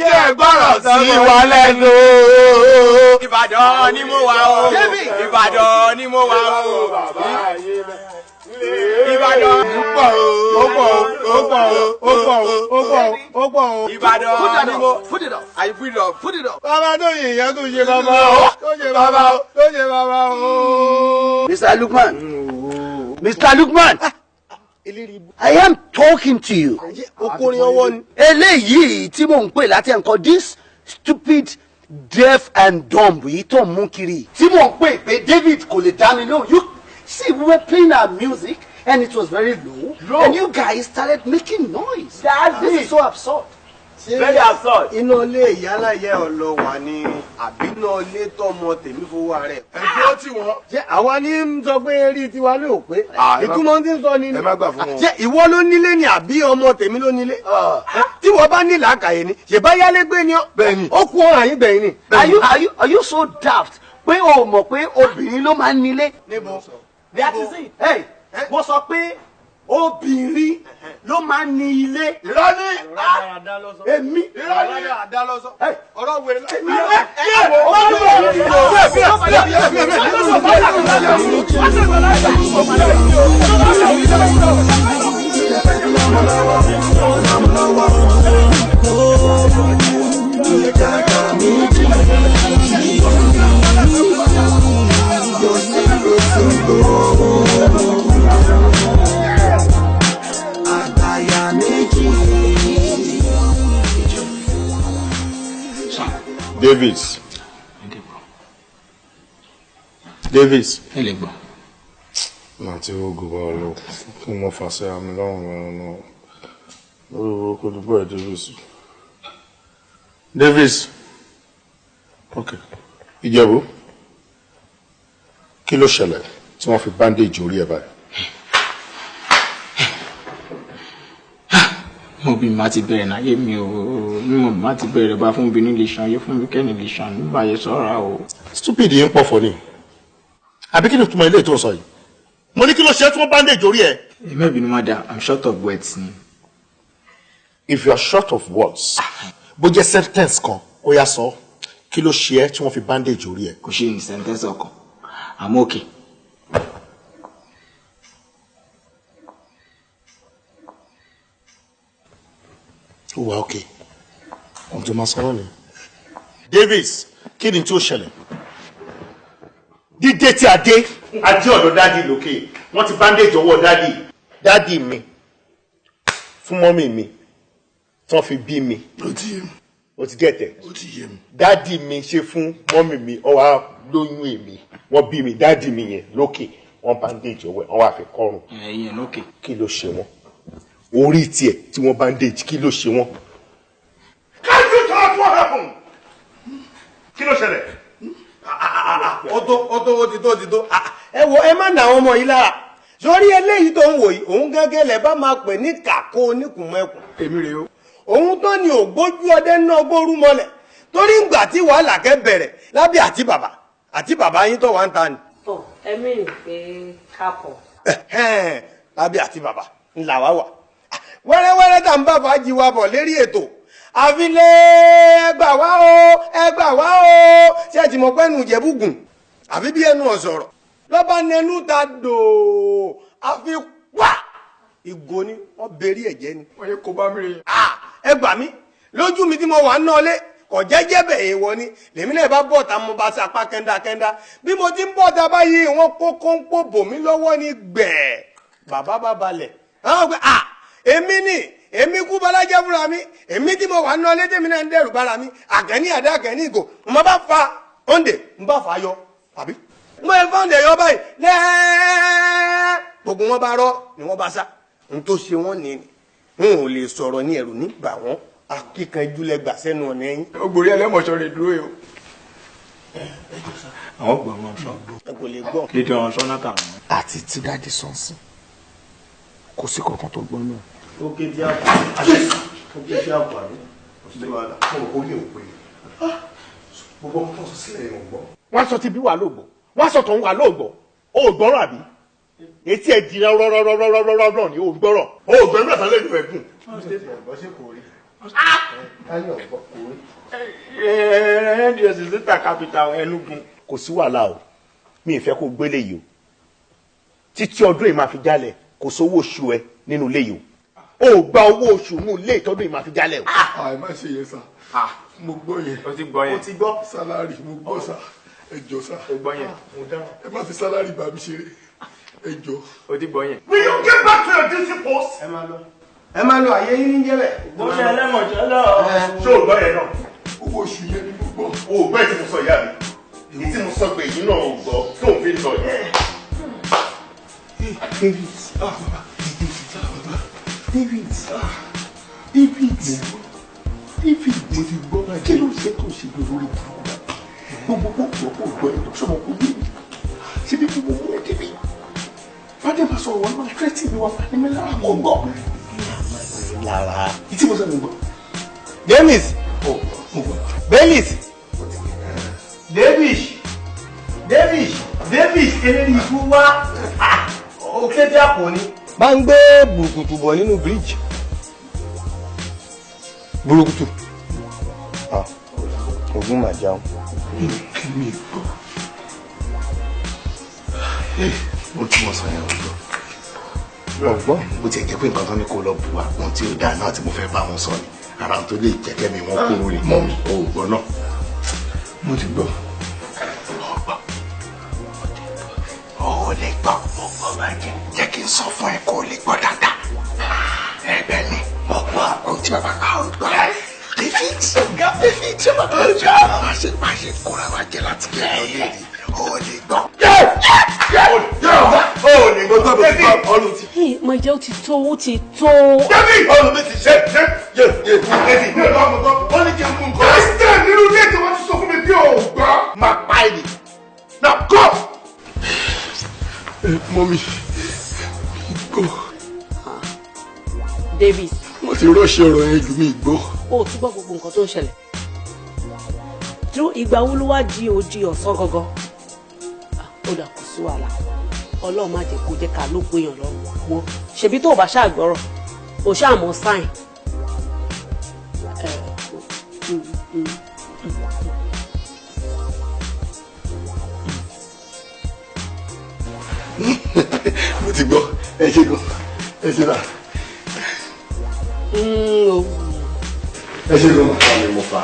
Speaker 2: yẹ gbọ́rọ̀ sí wa lẹ́nu.
Speaker 3: Ìbàdàn ni mo wà o. Ìbàdàn ni mo wà o. Ìbàdàn.
Speaker 4: ó pọ̀ o.
Speaker 3: Ìbàdàn ni mo.
Speaker 6: Put it up.
Speaker 3: I put it up.
Speaker 6: Put it up.
Speaker 4: Bàbá tó yè yẹn tó ṣe bàbá o. Tó ṣe bàbá o.
Speaker 6: Mr. Lukman. Mr. Lukman. I am talking to you.
Speaker 4: Okòrin ọwọ́ ni.
Speaker 6: Eléyìí tí mò ń pè láti ẹ̀kọ́ this stupid deaf and dumb yìí tó ń mú kiri. Tí mò ń pè pé David kò lè dá mi lóhùn. You see, we were playing our music and it was very low. And you guys started making noise. This is so absurd.
Speaker 3: Very absurd.
Speaker 4: Iná ilé ìyálà yẹ ọ̀lọ́ wà ní àbí iná ilé tọmọ tèmi fowó rẹ̀.
Speaker 2: Ẹjọ́ tí wọ́n.
Speaker 4: Ṣé àwa ní ń sọ pé eré tiwa ló pé? Ìtumọ̀ tí ń sọ ni.
Speaker 2: Ẹ má gbà fún wọn.
Speaker 4: Ṣé ìwọ ló nílé ni àbí ọmọ tèmi ló nílé? Tí wọ́n bá ní làákàyè ni, ṣèbá yálégbé ni ọ́.
Speaker 2: Bẹ́ẹ̀ni.
Speaker 4: Ó kú ọ̀ràn yín gbẹ̀yìn ni.
Speaker 6: Are you so daft pé o mọ̀ pé obìnrin ló máa ń nílé?
Speaker 4: Níbo?
Speaker 6: That is it. Hey, mo sọ pé obìnrin ló máa ń ní ilé.
Speaker 2: Irọ́ ni.
Speaker 6: Èmi.
Speaker 4: Ọ̀rọ̀ wèrè
Speaker 2: Davis.
Speaker 9: Ẹlẹ́gbọ̀n.
Speaker 2: Màá ti rògbò bá ọ lọ kí wọ́n fà sí àmì lọ́rùn mẹ́rin náà. Lórí orúkọ dúpọ̀ ẹ̀ Davis. Davis. Ok. Ìjẹ̀bú. Kí ló ṣẹlẹ̀ tí wọ́n fi bandage orí ẹ̀ báyìí?
Speaker 9: Mo bí màá ti bẹ̀rẹ̀ náà yé mi ò mímọ̀ màá ti bẹ̀rẹ̀ bá fún obìnrin lè ṣan yé fún mi kẹ́ni lè ṣan nígbà yẹn sọ́ra o.
Speaker 2: Stupid yìí ń pọ̀ fọ́ ni. Àbí kí ni túmọ̀ ilé tó ń sọ yìí? Mo ní kí ló ṣe tí wọ́n bandage orí ẹ̀?
Speaker 9: Èmi ẹ̀bí ni madam, I'm short of words ni.
Speaker 2: If you are short of words, bó jẹ́ sentence kan, ó yá sọ, kí ló ṣe ẹ́ tí wọ́n fi bandage orí ẹ̀?
Speaker 9: Kò ṣe ní sentence ọkàn. I'm okay.
Speaker 2: Ó wà okay. Ohun tó máa sọ̀rọ̀ ni. Davis, kí ni tí ó ṣẹlẹ̀? Dídé tí a dé ọ̀dọ̀ dádì lókè, wọ́n ti bandage ọwọ́ dádì mi fún mọ́mì mi tí wọ́n fi bí mi. Ó ti gẹ̀tẹ̀. Dádì mi ṣe fún mọ́mì mi, ó wá lóyún èmi, wọ́n bí mi, dádì mi yẹn lókè, wọ́n bandage ọwọ́ ẹ̀, wọ́n wá fi kọ́rùn.
Speaker 9: Ẹ̀yìn lókè.
Speaker 2: Kí ló ṣe wọ́n? Orí tiẹ̀ tí wọ́n bandage, kí ló ṣe wọ́n? Can't you tell us what happened? Kí ló ṣẹlẹ̀?
Speaker 4: ó ti tó. Ẹ wo ẹ má nà àwọn ọmọ yìí lára. Sórí eléyìí tó ń wò yìí, òun gẹ́gẹ́ lẹ̀ bá máa pè ní kàkó oníkùnmẹ́kùn. Èmi rèé o. Òun tó ní ògbójú ọdẹ náà gbóru mọ́lẹ̀. Torí ìgbà tí wàhálà kẹ́ bẹ̀rẹ̀ lábẹ́ àti bàbá yín tó wà ń ta ni.
Speaker 7: Ẹ̀mí rìn pé kápọ̀.
Speaker 4: Lábẹ́ àti bàbá ńlá wa wà. Wẹ́rẹ́wẹ́rẹ́ tá ń bá fàájì wa bọ̀ lérí ètò. Àfilẹ̀ ẹgbà wá o ṣé ti mọ̀ pẹ́nu ìjẹ́bùgùn àfi bí ẹnu ọ̀sọ̀rọ̀ lọ́ba nẹnu ta dò àfi wá ìgò ni wọ́n berí ẹ̀jẹ̀ ni.
Speaker 3: Wọ́n yẹ kó bá mi rìn.
Speaker 4: Ẹ gbà mí lójú mi tí mo wà ń nọ́lé kò jẹ́jẹ́ bẹ̀ èèwọ̀ ni lèmi náà bá bọ̀ta mo bá sapá kẹ́ńdákẹ́ńdá bí mo ti ń bọ̀ta báyìí wọ́n kó kóńpó bò mí lọ́wọ́ ní gbẹ̀ẹ́ bàbá bá balẹ̀. Èmi kú balájẹ́ fúnra bára mi èmi tí mo wà ń ná lédè mi náà ń dẹ́rù bára mi àgẹ́ni àdá àgẹ́ni ìgò mo bá fa òǹdè mo bá fa yọ àbí mo yẹ fọ́ǹdè yọ báyìí lẹ́ẹ̀ gbogbo wọn bá rọ ni wọ́n bá sá n tó ṣe wọ́n ní n ò lè sọ̀rọ̀ ní ẹ̀rù nígbà wọn akíkanjú lẹ́gbà sẹ́nu ọ̀nà ẹ̀yìn.
Speaker 9: ògbórí ẹlẹ́mọ̀ṣọ́ rẹ̀ dúró yìí o. àwọn gbọ́ wọn sọ.
Speaker 4: ẹ kò lè gbọ́.
Speaker 9: lédè wọn sọ náà kàwọn.
Speaker 10: àti tí dáàdi sọ̀nsìn kò sí kankan tó gbọ́ náà.
Speaker 8: ó ké tí a kọ ó ké tí a kọ àbí kò sí wàhálà.
Speaker 10: ó ní òpin gbogbo ọmọ tó sọ sílẹ̀ yẹn ò gbọ́.
Speaker 11: wọ́n sọ ti bí wà lóògbọ́ wọ́n sọ tọ̀hún wà lóògbọ́ ó gbọ́rọ̀ àbí etí ẹ̀ di rọ́rọ́rọ́rọ́rọ́rọ́ ni ó gbọ́rọ̀ ó gbọ́rọ̀ nígbà tán lẹ́nu ẹ̀gùn.
Speaker 9: ndc síta capital Enugu.
Speaker 11: kò sí wàhálà o mi ì fẹ́ kó gbélé yìí o títí ọdún yìí máa fi jálẹ̀ kò sówó oṣù ẹ nínú ilé yìí o ò gba owó oṣù nínú ilé ìtọ́dún yìí máa fi jálẹ̀ o.
Speaker 10: àì má ṣe yẹn sá mo gbọ́ yẹn
Speaker 9: o ti gbọ́ yẹn.
Speaker 10: o ti gbọ́ sálárì mo gbọ́ sá ẹ jọ̀ọ́ sá
Speaker 9: o gbọ́ yẹn.
Speaker 10: ẹ má fi sálárì bá mi ṣeré ẹ jọ̀ọ́.
Speaker 9: o ti gbọ́ yẹn.
Speaker 11: will you get back to your duty post.
Speaker 4: ẹ máa lọ àyè yín ní jẹ́bẹ̀.
Speaker 9: mo ṣe ẹlẹ́mọ̀ṣọ́ lọ.
Speaker 11: ṣé o gbọ́ yẹn náà.
Speaker 10: owó oṣù yẹn ni mo gbọ́.
Speaker 11: o ò gbọ́ èyí tí mo sọ ìyá mi èyí tí mo sọ pé èyí náà ò gbọ́ tó ń fi lọ yẹn.
Speaker 10: David mo ti gbọ́ kí ló ṣe tó ṣe lórí burúkú gbogbo gbọ́ ẹ̀dọ̀ sọmọ kò yé mi ṣé bí mo mú ẹ débi fàdé máa sọ̀rọ̀ wọn máa tẹ́tí mi wá fàdé mi lára kò gbọ́.
Speaker 4: lára.
Speaker 10: ìtí mo sọ mi gbọ́.
Speaker 4: Demis
Speaker 10: mo gbọ́.
Speaker 4: Belis
Speaker 8: Davis eléyìí ikú wá ó ké tí a kò ní.
Speaker 4: bá ń gbé burúkutu bọ̀ nínú bíríjì burúkutu ogun mà jáun.
Speaker 10: mi gbọ́.
Speaker 2: ó tí mo sọ yẹn ò gbọ́.
Speaker 4: ọgbọ́n
Speaker 2: bó ti ẹ̀ jẹ́ pé nǹkan tó ní kó lọ bù wá ohun tí ó dáa náà tí mo fẹ́ bá wọn sọ ni ara tó lè jẹ́ kẹ́mi wọn kúrò ní mọ́ mi ò gbọ́ náà.
Speaker 10: mo ti gbọ́.
Speaker 2: ó lè gbọ́ ọgbọ́n máa jẹ́ kí n sọ fún ẹ kó o lè gbọ́ dáadáa. ẹ̀bẹ̀ ni ọgbọ́n ohun tí bàbá ká ò gbọ́. David ṣé bàbá ọjà má ṣe kóra wa jẹ láti kí ẹ lè rí ó lè gbọ́. ó lè gbọ́ tó bẹ̀ gbọ́ ọlù ti.
Speaker 7: mo jẹ́ ó ti tó ó ti tó.
Speaker 2: David ọlù mi ti ṣe David ní ọ̀dọ́ ọmọ kan ó ní kí n mú nǹkan. President nínú ilé tí wọ́n ti sọ fún mi bí o gbọ́ máa pa ẹ̀ nì. Now go.
Speaker 10: Mọ́mí gbọ́.
Speaker 7: David.
Speaker 10: wọ́n ti rọ́ọ̀ṣì ọ̀rọ̀ yẹn jù mí gbọ́.
Speaker 7: o ti gbọ́ gbogbo nǹkan tó ń ṣẹlẹ̀ dúró ìgbà wo ló wá di òdi ọ̀sán gangan ó dà kó sí wàhálà ọlọ́run má jẹ́ kó jẹ́ ká ló péyàn lọ́rùn wo ṣebí tó o bá ṣàgbọ́rọ̀ o ṣàmọ́ sáìn.
Speaker 10: mo ti gbọ́ ẹ ṣe gan ẹ ṣe náà. ẹ ṣe gan máa mi mo fa.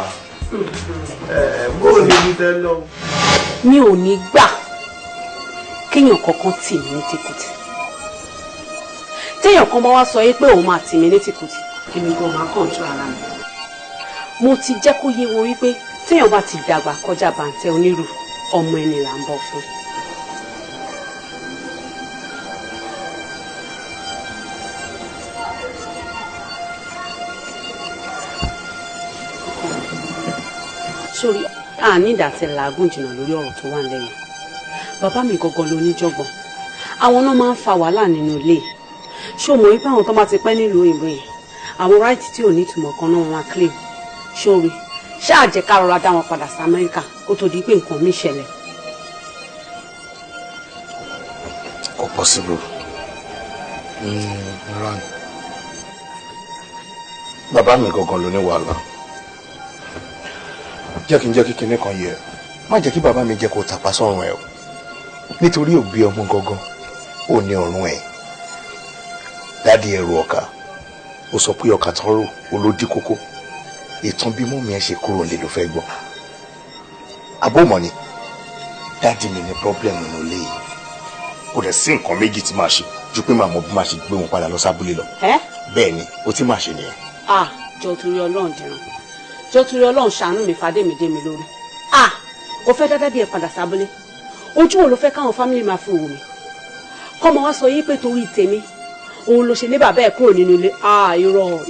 Speaker 8: bó o ní tẹ lọ.
Speaker 7: mi ò ní gbà kéèyàn kankan tì mí ní tìkùtì téèyàn kan bá wá sọ pé òun máa tì mí ní tìkùtì èmi gan máa kàn tó ara mi mo ti jẹ́ kó yé wọn wípé téèyàn bá ti dàgbà kọjá bàǹtẹ́ onírù ọmọ ẹni là ń bọ̀ fún. sórí àní ìdàtẹ̀ làágùn jìnnà lórí ọ̀rọ̀ tó wà lẹ́yìn bàbá mi gangan ló níjọ̀gbọ̀n àwọn náà máa ń fa wàhálà nínú ilé ṣé o mọ̀ wípé àwọn tó bá ti pẹ́ nílùú òyìnbó yẹn àwọn ráìtì tí ò ní ìtumọ̀ kan náà wọn á claim sórí ṣáà jẹ́ ká rọra dá wọn padà sí Amẹ́ríkà kó tó di pé nǹkan mi ṣẹlẹ̀.
Speaker 2: kò possible run bàbá mi gangan ló ní wàhálà.
Speaker 10: jẹ́ kí n jẹ́ kí kinní kan yẹ má jẹ́ kí bàbá mi jẹ́ kó tàpá sọ́run ẹ̀ o nítorí òbí ọmọ gangan ò ní ọ̀run ẹ̀ dádì ẹrù ọ̀kà ó sọ pé ọkà tán rò olódì kókó ìtàn bí mọ́mí ẹ̀ ṣe kúrò nílé ló fẹ́ gbọ́ abómọ̀ ni dádì mi ní pọ́blẹ́mù nínú ilé yìí kò dẹ̀ sí nǹkan méjì tí màá ṣe ju pé màá mọ bí màá ṣe gbé wọn padà lọ sábúlé lọ bẹ́ẹ̀ ni ó ti máa ṣe nìyẹn.
Speaker 7: jọ torí Ọlọ́run dìran jọ torí Ọlọ́run ṣàánú mi fàdémídé mi lórí o fẹ́ dáadáa díẹ̀ padà sábúlé ojú wo ló fẹ́ káwọn fámìlì máa fi wò mí kọ́mọ wá sọ yí pé torí tèmi òun ló ṣe lé bàbá ẹ̀ kúrò nínú ilé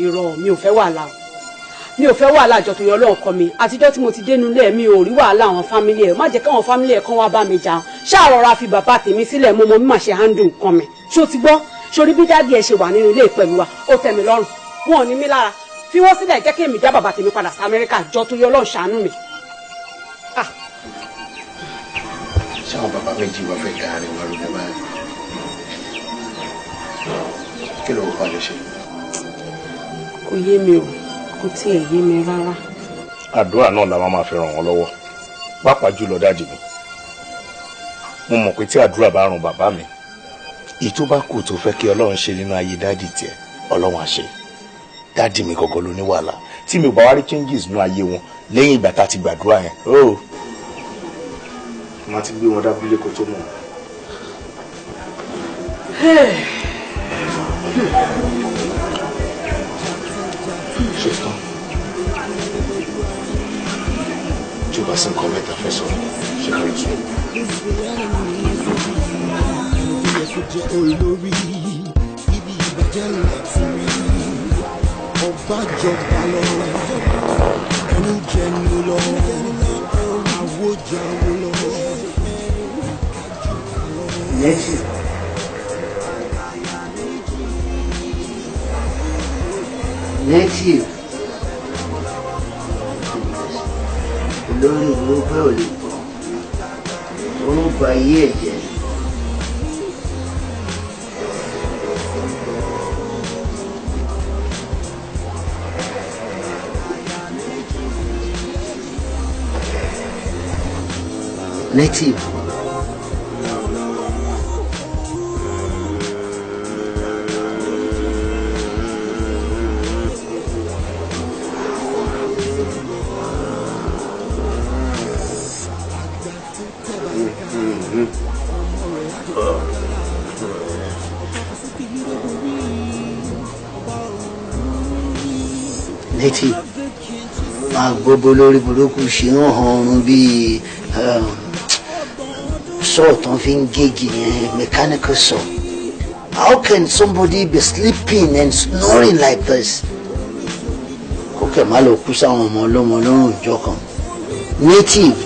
Speaker 7: irọ́ mi ò fẹ́ wàhálà mi ò fẹ́ wàhálà jọ torí Ọlọ́run kọ́ mi àtijọ́ tí mo ti dénú ilé mi ò rí wàhálà àwọn fámìlì ẹ̀ má jẹ́ káwọn fámìlì ẹ̀ kán wá bá mi jà ṣáà rọra fi bàbá tèmi sílẹ̀ mo mọ bí màá ṣe handle nǹkan mi ṣó ti gbọ́ sórí bí dáàdì ẹ̀ ṣe wà nínú ilé pẹ̀lú wa ó tẹ́ mi lọ́rùn wọn ò ní mí lára fi wọ́n sílẹ̀ jẹ́ kí èmi dá bàbá tèmi padà sí Amẹ́ríkà jọ torí Ọlọ́run ṣàánú mi.
Speaker 10: ṣé àwọn bàbá méjì wá fẹ́ dá àárín wa rúbẹ́ báyìí kí ló wà lè ṣe.
Speaker 7: kò yé mi o kò tiẹ̀ yé mi rárá.
Speaker 2: àdúrà náà la máa fi ràn wọ́n lọ́wọ́ pàápàá jùlọ dáàdì mi mo mọ̀ pé tí àdúrà bá ràn bàbá mi èyí tó bá kù tó fẹ́ kí Ọlọ́run ṣe nínú ayé dáàdì tiẹ̀ Ọlọ́run á ṣe dáàdì mi gọ́gọ́ ló ní wàhálà tí mi ò bá wá rí changes nínú ayé wọn lẹ́yìn ìgbà tá a ti gbàdúrà yẹn má ti gbé wọn dábúlé kó tó mọ̀. ṣetán tí o bá sí nǹkan mẹ́ta fẹ́ sọ ṣe kí n sọ.
Speaker 1: olórí ibi ìbàjẹ́ láti rí ọba jọba lọ ẹnu jẹnu lọ àwòjáwò lọ.
Speaker 6: Native olórí burúkú ò lè bọ̀ orúkọ ayé ẹ̀jẹ̀. Native Native máa gbogbo lórí burúkú ṣe ń hànrún bíi sọ́ọ̀tàn fi ń gégi yẹn mechanical saw. How can somebody be sleeping and snoring like this? Kó kẹ̀ má lọ kú sáwọn ọmọ ọlọ́mọ lọ́rùn ìjọ kan. Native.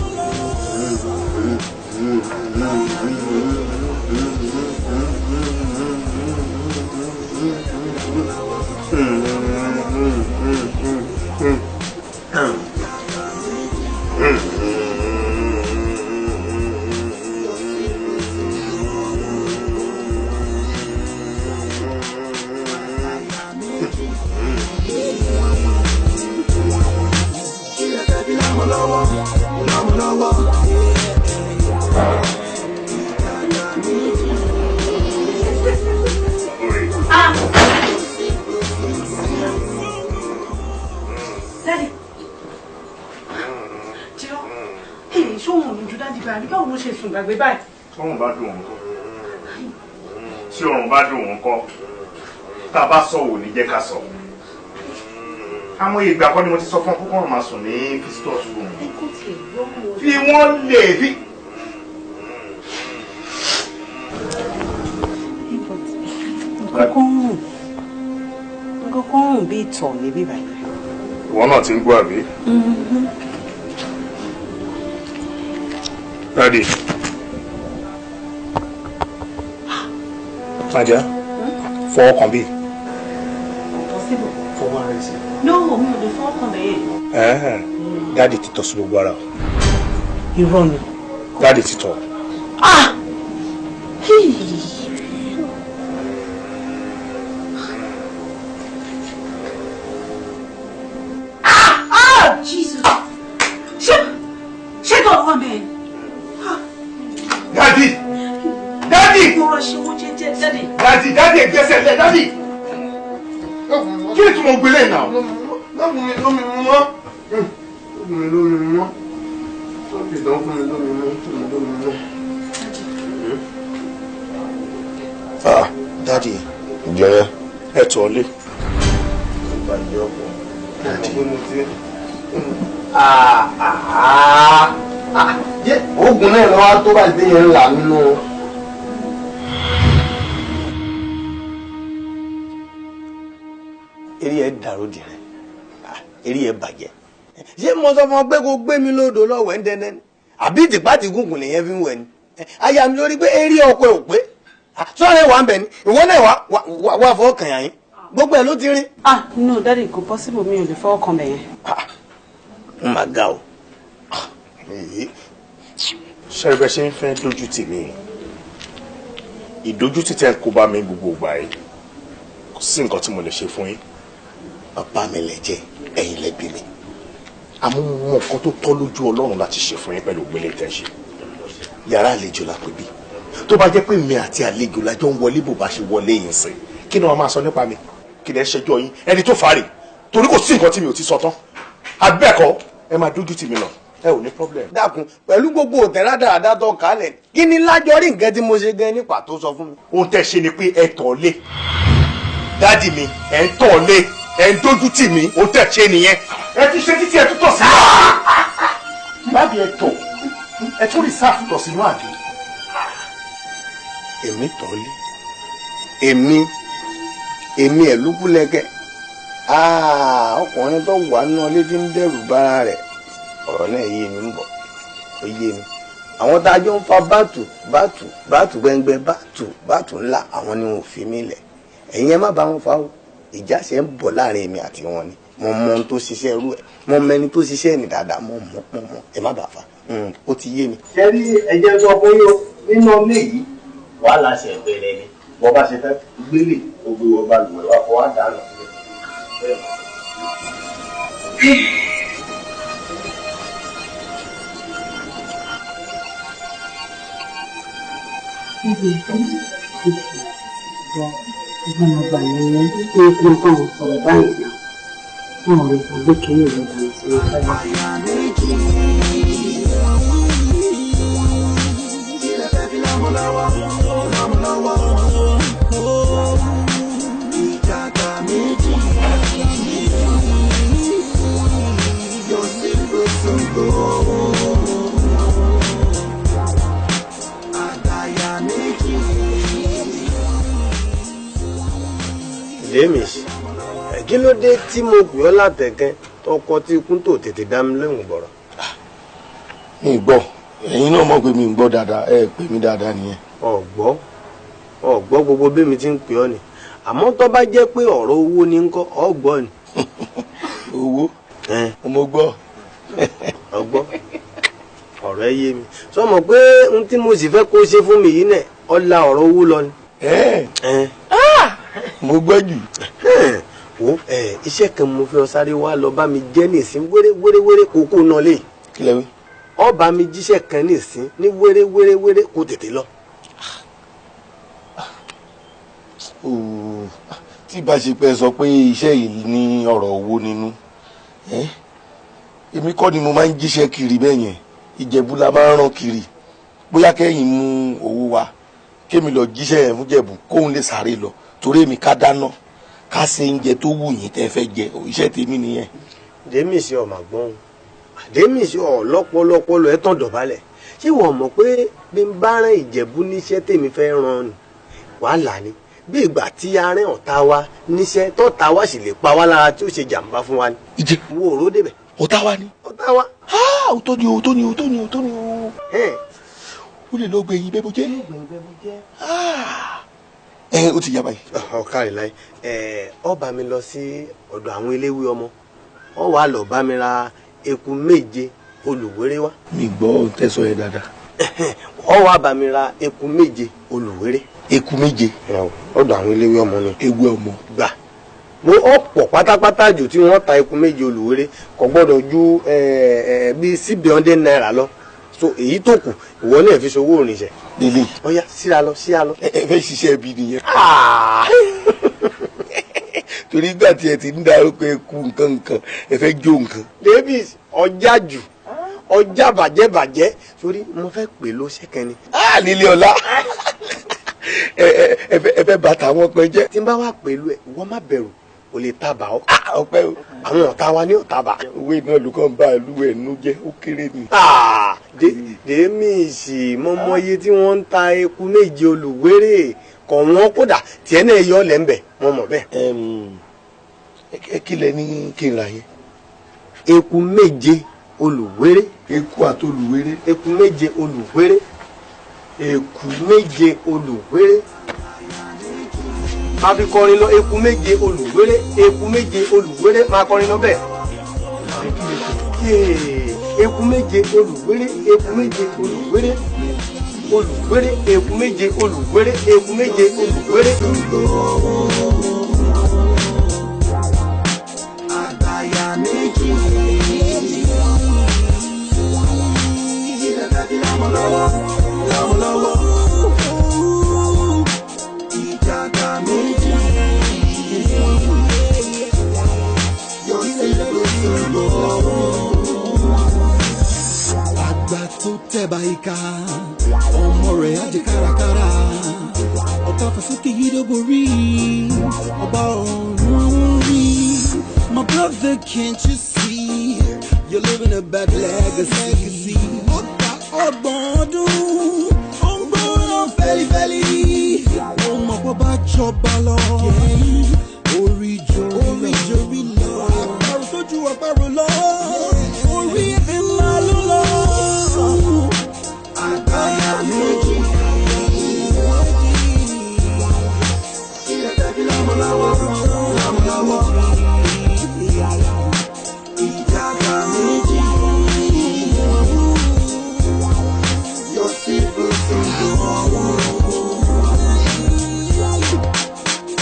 Speaker 2: Tọ́run bá dùn wọn kọ́ tí ọ̀run bá dùn wọn kọ́ tá a bá sọ wò ní jẹ́ ká sọ. Àwọn ìgbà kan ni mo ti sọ fún ọ kókó máa sùn ní visitors room. Fi wọ́n lè fi.
Speaker 7: nǹkan kan rùn bí ìtọ̀ níbí báyìí.
Speaker 2: Ìwọ náà ti ń gbọ́ àbí? Daddy. Nadia, fọwọ́ kan bí.
Speaker 7: Possible.
Speaker 2: Fọwọ́ ara rẹ̀ sí.
Speaker 7: No, mi ò lè fọwọ́ kan bẹ́ẹ̀.
Speaker 2: Daddy ti tọ̀ sí gbogbo ara.
Speaker 7: Irọ́ ni.
Speaker 2: Daddy ti tọ̀.
Speaker 7: Jesus. Ṣé tó wọ́n bẹ́ẹ̀?
Speaker 2: Daddy! Daddy! Daddy ẹgbẹ́sẹ̀ lẹ̀ Daddy! Kí ni tí mo gbélé náà?
Speaker 5: Lómi mọ́. Lómi mọ́. Ìdán fún mi lómi mọ́.
Speaker 2: Daddy, ǹjẹ́ ẹ tọ̀ lé?
Speaker 4: bàjẹ́ ọ̀pọ̀. Oògùn náà lọ́wọ́ tó bá dé yẹn ńlá nínú. Eré ẹ̀ dàrú dìrẹ̀, eré ẹ̀ bàjẹ́. Ṣé mo sọ fún ọ pé kó gbé mi lódò lọ́wọ́ ẹ̀ ń dẹ́nẹ́ ni? Àbí ìtìpá ti gúngùn lèyẹn fi ń wẹ̀ ni? Aya mi lórí pé eré ọkọ ẹ̀ ò pé. Sọ́ọ̀rẹ́ wà ń bẹ̀ ni, ìwọ náà wà fọwọ́ kàn yà yín. Gbogbo ẹ̀ ló ti rí.
Speaker 7: No daddy kò possible mi ò lè fọwọ́ kan bẹ̀yẹn.
Speaker 4: N máa ga o.
Speaker 2: ṣe bẹ ṣe ń fẹ́ dójú tì mí ìdójútì tẹ́ ń kó bá mi gbogbo ìgbà yìí kò sí nǹkan tí mo lè ṣe fún yín.
Speaker 11: bàbá mi lẹ jẹ ẹ̀yin lẹ bí mi àmọ́ mo mọ nǹkan tó tọ́ lójú Ọlọ́run láti ṣe fún yín pẹ̀lú ògbélé tẹ́ ṣe yàrá àlejò la pè bí tó bá jẹ́ pé mi àti àlejò la jọ ń wọlé bó bá ṣe wọlé yìí sìn kí ni wọ́n máa sọ nípa mi kí ni ẹ ṣẹjọ́ yín ẹni tó fàárẹ̀ torí kò sí nǹkan tí mi ò ti sọ tán abẹ́ẹ̀kọ́ ẹ máa dójú tì mí lọ ẹ ò ní problem.
Speaker 4: dákun pẹ̀lú gbogbo òtẹ́rà dáadáa tó kálẹ̀ kí ni lájọ rí nǹkan tí mo ṣe gan nípa tó sọ fún mi.
Speaker 2: ohun tẹ́ ṣe ni pé ẹ tọ̀ lé dáàdì mi ẹ ń tọ̀ lé ẹ ń dójú tì mí ohun tẹ́ ṣe nìyẹn ẹ ti ṣe títí ẹ tún tọ̀ sínú àgbè báàbí ẹ tọ̀ ẹ tún rí sáà tọ̀ sínú àgbè.
Speaker 4: èmi tọ̀ lé èmi ẹ̀ lúkúlẹ̀kẹ̀ ọkùnrin tó wà nínú ilé tí ń dẹ́rù bára rẹ̀ ọ̀rọ̀ náà yé mi ń bọ̀ ó yé mi àwọn tá a jọ ń fa báàtù gbẹngbẹ báàtù ńlá àwọn ni wọn ò fi mí lẹ̀ ẹ̀yin ẹ má bá wọn fa o ìjà ṣe ń bọ̀ láàrin èmi àti wọn ni mo mọ ohun tó ṣiṣẹ́ irú ẹ̀ mo mẹni tó ṣiṣẹ́ ní dáadáa mo mọ ẹ má bàa fa ó ti yé mi. ṣé rí ẹjẹ sọ fún yín o nínú ilé yìí wàhálà ṣe bẹ̀rẹ̀ ni bọ́ bá ṣe fẹ́ gbélé gbogbo ọba lùwẹ̀ wá fọwọ́ dànù
Speaker 7: Ibi ìgbàlagbà ni kí n kún fún àwọn sọ̀rọ̀ báyìí náà. Wọ́n ò lè gbàgbé kéré ìlọ́dà sí
Speaker 4: James, kí ló dé tí mo pè ọ́ látẹ̀kẹ́ tọkọ tí ikú tó tètè dá mi lóhùn bọ̀rọ̀.
Speaker 11: mi gbọ́ ẹ̀yin náà mọ̀ pé mi ń gbọ́ dáadáa ẹ pè mí dáadáa nìyẹn.
Speaker 4: ọ̀gbọ́ gbogbo bí mi ti ń pè ọ́ ni àmọ́ tó bá jẹ́ pé ọ̀rọ̀ owó ni ńkọ́ ọ̀gbọ́ ni.
Speaker 11: owó mo gbọ́.
Speaker 4: ọ̀gbọ́ ọ̀rọ̀ ẹ yé mi sọ mọ̀ pé n tí mo sì fẹ́ kó ṣe fún mi yìí náà ọ̀la ọ̀rọ̀ owó lọ ni.
Speaker 11: mo gbọ́ jù.
Speaker 4: wo iṣẹ́ kan mo fẹ́ sáré wá lọ bá mi jẹ́ nìsín wéré kókó náà lè.
Speaker 11: kí lẹ wí.
Speaker 4: ó bá mi jíṣẹ́ kan nìsín ní wéré kó tètè lọ.
Speaker 11: tí bá ṣe pẹ́ sọ pé iṣẹ́ yìí ní ọ̀rọ̀ owó nínú èmi kọ́ ni mo máa ń jíṣẹ́ kiri bẹ́ẹ̀ yẹn Ìjẹ̀bú la máa ń rán kiri bóyá kẹ́yìn mú owó wa kémi lọ jíṣẹ́ yẹn fún Jẹ̀bú kóun lè sáré lọ torí èmi ká dáná ká ṣe oúnjẹ tó wù yín tẹ́ fẹ́ jẹ iṣẹ́ tèmi nìyẹn.
Speaker 4: James ọmọ àgbọ̀n James ọlọ́pọ̀lọpọ̀lọ ẹ̀ tán dọ̀bálẹ̀ ṣé wọ́n mọ̀ pé bí n bá rán Ìjẹ̀bú níṣẹ́ tèmi fẹ́ ràn ni wàhálà ni bí ìgbà tí a rán ọ̀tá wa níṣẹ́ tọ́ta wa sì lè pa wá lára tí ó ṣe jàǹbá fún wa ni.
Speaker 11: Ìjẹ̀bú
Speaker 4: wo òró débẹ̀.
Speaker 11: ọ̀tá wa ni.
Speaker 4: ọ̀tá wa.
Speaker 11: ó tó ni o ó lè lọ gbẹ̀yìn bẹ́ẹ̀ bó jẹ́. ó ti yá báyìí.
Speaker 4: ọ̀kàrí láì ó bá mi lọ sí ọ̀dọ̀ àwọn eléwé ọmọ ó wàá lọ bá mi ra eku 7 olùwéré wá.
Speaker 11: mi gbọ́ tẹ́sán yẹn dáadáa.
Speaker 4: ó wàá bá mi ra eku 7 olùwéré.
Speaker 11: eku 7.
Speaker 4: ọ̀dọ̀ àwọn eléwé ọmọ ni.
Speaker 11: ewu ọmọ.
Speaker 4: gbà mo ọ̀pọ̀ pátápátá jù tí wọ́n ta eku 7 olùwéré kò gbọ́dọ̀ ju bíi 600 naira lọ so èyí tó kù ìwọ náà fi ṣòwò òrìṣẹ́.
Speaker 11: lílé.
Speaker 4: ọ̀ya síra lọ.
Speaker 11: ẹ fẹ́ ṣiṣẹ́ ibi nìyẹn. torí ìgbà tí ẹ ti ń dárúkọ eku nǹkan ẹ fẹ́ jó nǹkan.
Speaker 4: Davis ọjà jù ọjà bàjẹ́ sórí mo fẹ́ pè ló ṣẹ́kẹ́ ni.
Speaker 11: lílé ọlá ẹ fẹ́ bàtà wọn pẹ́ jẹ́.
Speaker 4: tí n bá wà pẹ̀lú ẹ ìwọ má bẹ̀rù ò lè tábà ọ́. ọpẹ́ o àwọn ọ̀tá wa ní ọ̀tábà.
Speaker 12: owó iná olùkọ́ ń bá ìlú ẹ̀nu jẹ́ ó kéré ni.
Speaker 4: dèémì sì mọ́mọ́ iye tí wọ́n ń ta eku méje olùwérè kọ̀ wọ́n kódà tiẹ̀ náà yọ ọ́ lẹ́ńbẹ̀ wọ́n mọ̀ bẹ́ẹ̀.
Speaker 12: kí lẹ ní kí n ra yẹn.
Speaker 4: eku méje olùwérè.
Speaker 12: eku àti olùwérè.
Speaker 4: eku méje olùwérè. eku méje olùwérè. máa fi kọrin lọ eku méje olùwérè eku méje olùwérè máa kọrin lọ bẹ́ẹ̀. eku méje olùwérè eku méje olùwérè olùwérè eku méje olùwérè eku méje olùwérè. àgbàyà méjì lọ́wọ́lọ́wọ́ ìjàgbá méjì yóò ṣe lọ́wọ́.
Speaker 1: àgbà tó tẹ̀bà ìka ọmọ rẹ̀ á di kárakára ọ̀tá fàsókè yìí ló borí ọba ọ̀run rí. My brother, can't you see you're living a bad legacy? ọgbọ̀n ọdún ó ń gbóná fẹ́lifẹ́li ó mọ̀ pé bá jọba lọ orí jorí lọ àparò sójú àparò lọ orí ẹ̀fẹ̀ ńlá ló lọ. àgbàyà méjì ilẹ̀ tẹ̀bí lámúláwọ́ ìjàgbá méjì.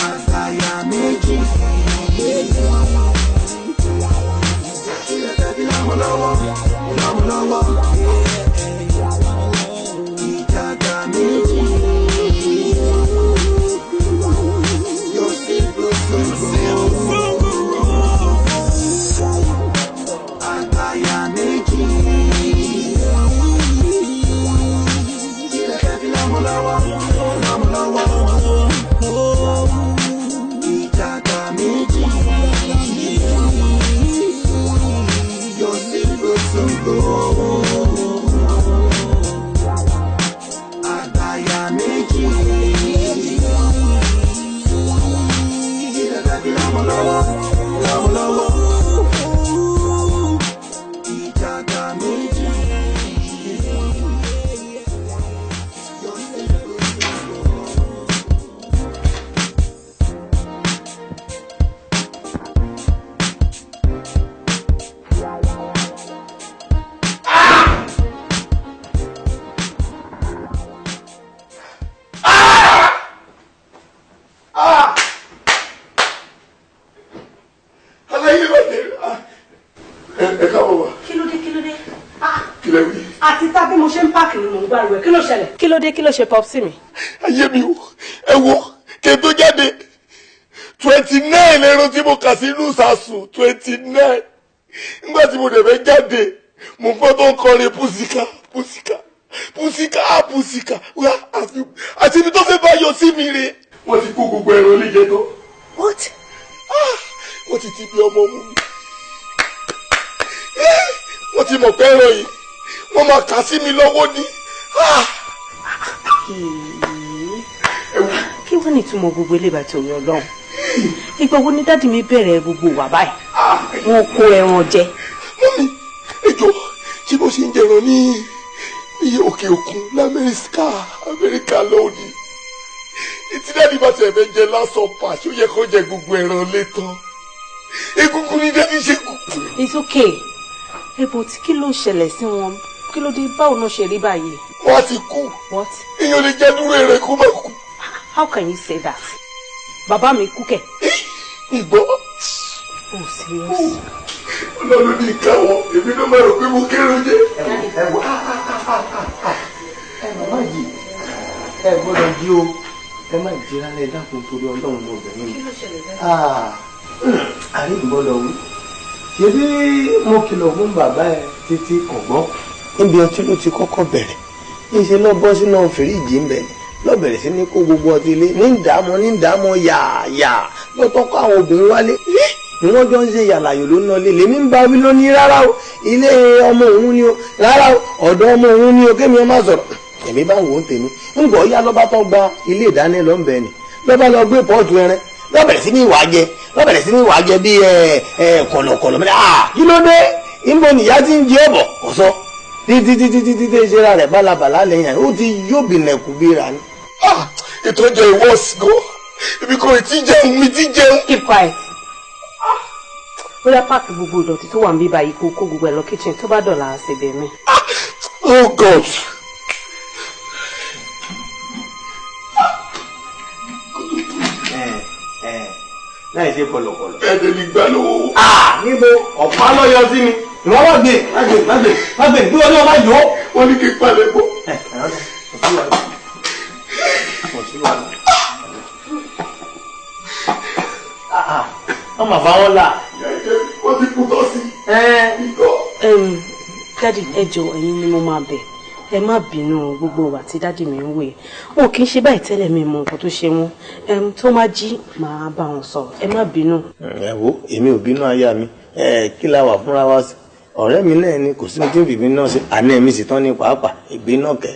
Speaker 1: àgbàyà méjì lámúlọ́wọ́ ìjàgbá méjì yóò sì àgbàyà méjì lámúlọ́wọ́ ìjàgbá méjì yóò sì gbósògbó. àgbàyà méjì lámúlọ́wọ́ ìjàgbá méjì.
Speaker 7: kí ló dé kí ló ṣe popsi mi.
Speaker 12: ayé mi ẹ wo kí n tó jáde 29 ẹran tí mo kà sí inú ìsàsùn 29 nígbà tí mo dẹ̀ fẹ́ jáde mo gbọ́ tó ń kọrin púsíkà àti ibi tó fẹ́ bá yọ sí mi rè wọ́n ti kó gbogbo ẹran oníjẹ tó.
Speaker 7: what.
Speaker 12: wọ́n ti bí ọmọ mú mi wọ́n ti mọ̀ pé ẹran yìí wọ́n máa kà sí mi lọ́wọ́ ní.
Speaker 7: kí wọ́n ní ìtumọ̀ gbogbo ilé ìbàtí òun ọlọ́run ìgbà wo ni dáàdi mi bẹ̀rẹ̀ gbogbo wà báyìí wọ́n kó ẹran jẹ.
Speaker 12: mọ́mí ẹjọ́ tí mo ṣe ń jẹran ní iye òkè òkun lamẹ́ríkà lónìí ìtí dáàdi bá tiẹ̀ fẹ́ jẹ lásán pàṣẹ ó yẹ kó jẹ gbogbo ẹran létan egungun ni dáàdi ṣe kù.
Speaker 7: it's okay ebo tí kí ló ṣẹlẹ̀ sí wọn kí ló dé báwo náà ṣe rí báyìí.
Speaker 12: wọ́n ti kú.
Speaker 7: what.
Speaker 12: èèyàn lè jẹ́ dúró rẹ̀ kó má kú.
Speaker 7: how can you say that. bàbá mi kú kẹ̀.
Speaker 12: ìgbọ́.
Speaker 7: oh serious.
Speaker 12: ọlọ́run ní ìkáwọ́ èmi ló máa rò pé mo kéré jẹ́.
Speaker 4: ẹ wọ ẹ má jí ẹ gbọ́dọ̀ jí o ẹ má jí rárá ẹ dákun torí ọlọ́run ní obìnrin mi.
Speaker 7: kí ló ṣẹlẹ̀ bẹ́ẹ̀.
Speaker 4: àrí ìgbọ́dọ̀ wí ṣé bí mo kìlọ̀ fún bàbá ẹ títí kò gbọ́ níbi ọtí ló ti kọ́kọ́ bẹ̀rẹ̀ níṣẹ́ lọ bọ́ sínú fìríìjì ń bẹ̀ ló bẹ̀rẹ̀ sí ní kó gbogbo ọtí ilé ní ìdààmú yààyà lọ́tọ́ kó àwọn obìnrin wálé ni wọ́n jọ ń ṣe yàlàyò ló ná lé lèmi ń bá wí lónìí rárá o ilé ọmọ òun ni o rárá o ọ̀dọ̀ ọmọ òun ni o kémi ọmọ sọ̀rọ̀ èmi bá ń wò ó tèmi ń gbọ́ yá lọ́ba tó gba ilé ìdáná lọ́nbẹ̀ ni lọ́ba lọ gbé pọ́ọ̀tù ẹran lọ́bẹ̀rẹ̀ sí ní ìwà jẹ bí kọ̀lọ̀kọ̀lọ̀ mẹ́ta kí ló dé ìbò nìyá tí ń jẹ ọ̀bọ̀ ọ̀sọ́ títí ìṣera rẹ̀ bálabàlá lẹ́yìn ó ti yóò bìnẹ̀kù bí ra ni.
Speaker 12: ètò ọjọ́ ìwọ́sì gan ibi kò tí jẹun mi ti jẹun.
Speaker 7: keep quiet. bóyá páàkì gbogbo ìdọ̀tí tó wà ń bí báyìí kó gbogbo ẹ̀ lọ kitchen tó bá dọ̀la àṣebẹ̀ mi.
Speaker 12: oh god.
Speaker 4: láì ṣe kọ̀lọ̀kọ̀lọ̀.
Speaker 12: ẹ̀ẹ́dẹ̀ ní gbà lówó.
Speaker 4: níbo ọ̀pá lọ́yọ sí mi ìwọ́n wá gbé bí wọ́n ní wọ́n bá yọ.
Speaker 12: wọ́n ní kí n palẹ̀ bọ̀.
Speaker 4: wọ́n mà bá wọn là.
Speaker 12: wọ́n ti kú tọ́ sí.
Speaker 7: dádì ẹ jọ̀ọ́ ẹ̀yin ni mo máa bẹ̀ ẹ má bínú gbogbo wa tí dádì mi ń wé wọn kì í ṣe báyìí tẹ́lẹ̀ mi mọ nǹkan tó ṣe wọn tó má jí máa bá wọn sọ̀rọ̀ ẹ má bínú.
Speaker 4: ẹ wo èmi ò bínú aya mi kí la wà fúnra wa sí ọ̀rẹ́ mi náà ni kò sí ní tí ń fìbí náà ṣe àná ẹ̀mí sì tán ní pàápàá ìgbé náà kẹ́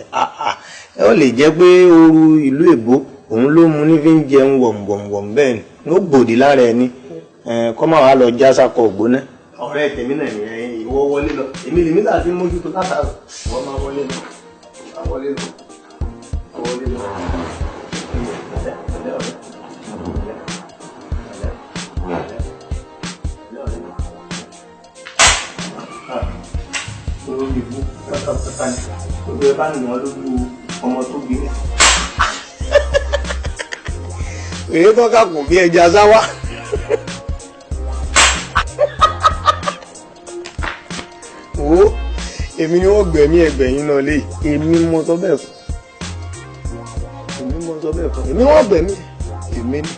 Speaker 4: ẹ ó lè jẹ́ pé ooru ìlú èbó òun ló mu ní fi ń jẹun wọ̀mùwọ̀mù bẹ́ẹ̀ ni ó gbòdì lára ẹni kọ́ máa wá lọ já sákọ̀ ògbóná. ọ̀rẹ́ tèmi náà nìyẹn ìwọ wọlé lọ èmi lèmi tà sí mójútó látàrọ ìwọ máa wọlé lọ wọlé lọ wọlé lọ. olùdìbò pátápátá ni gbogbo ẹ bá nù wọn lójú ọmọ tó gbé. èyí tó kà kù bí ẹja sáwá. wo èmi ni wọ́n gbẹ̀mí ẹgbẹ̀yìn náà lé èmi mọ sọ bẹ́ẹ̀ fún èmi wọ́n gbẹ̀mí èmi ni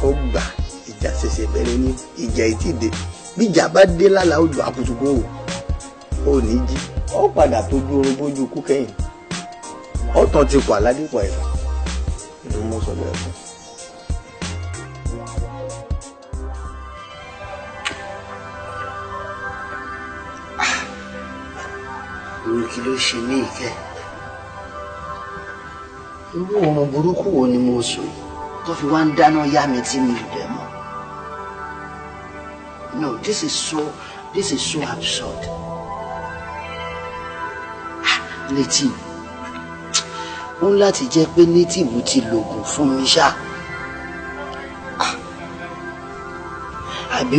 Speaker 4: ó gbà ìjà ṣẹ̀ṣẹ̀ bẹ̀rẹ̀ ní ìjà ìtìdé bíjà bá dé lálàá ojú àkùtùkù ò ní jí ó padà tójú orun bójú kú kẹ́yìn ọ̀tàn ti kọ aládìpọ̀ ẹ̀fọ́ ìlú mọ́ sọ bẹ́ẹ̀ fún.
Speaker 6: irú kí ló ṣe ní ìkẹ́ irú oorun burúkú wo ni mo sùn tó fi wá ń dáná yá mi tí mi ò dẹ̀ mọ́. No, this is so absurd. Native. Ó ń láti jẹ́ pé native ti lògùn fún mi ṣá. Àbí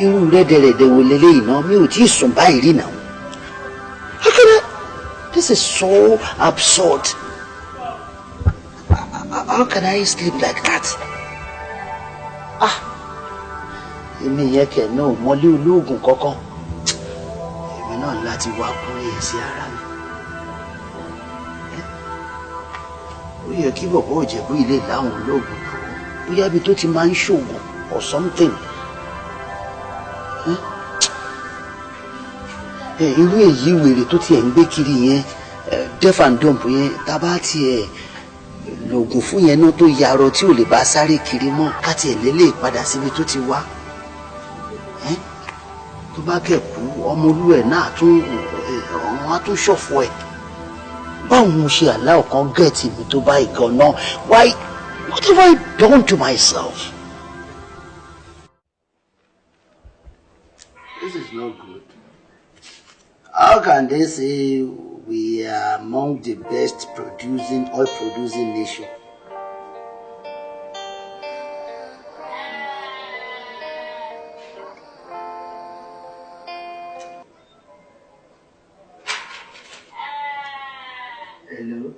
Speaker 6: irú rẹ́dẹ̀rẹ̀dẹ̀ wo leléyìí náà mi ò tí ì sùn báyìí rí náà. This is so absurd. How can I sleep like that? Èmi yẹn kẹ̀ náà mọ́lé olóògùn kọ́kọ́ èmi náà láti wá kúrẹ́ sí ara mi. Ó yẹ kí bọ̀bọ̀ Ìjẹ̀bú ilé láwọn olóògùn náà bóyá ibi tó ti máa ń ṣoògùn or something. Irú èyí wèrè tó tiẹ̀ ń gbé kiri yẹn deaf and dumb yẹn tá a bá tiẹ̀ lògùn fún yẹn náà tó yarọ tí ò lè bá sáré kiri mọ́ ká tiẹ̀ lélẹ̀ padà síbi tó ti wá. Tó bá kẹ̀kú ọmọ olúwẹ̀ náà ọ̀hún á tún ṣọ̀fọ̀ ẹ̀. Báwo mo ṣe àlá ọ̀kan gẹ̀ẹ́tì mi tó bá ìgan náà? Why, what have I done to myself? This is not good. How can they say we are among the best oil producing nation? Hello.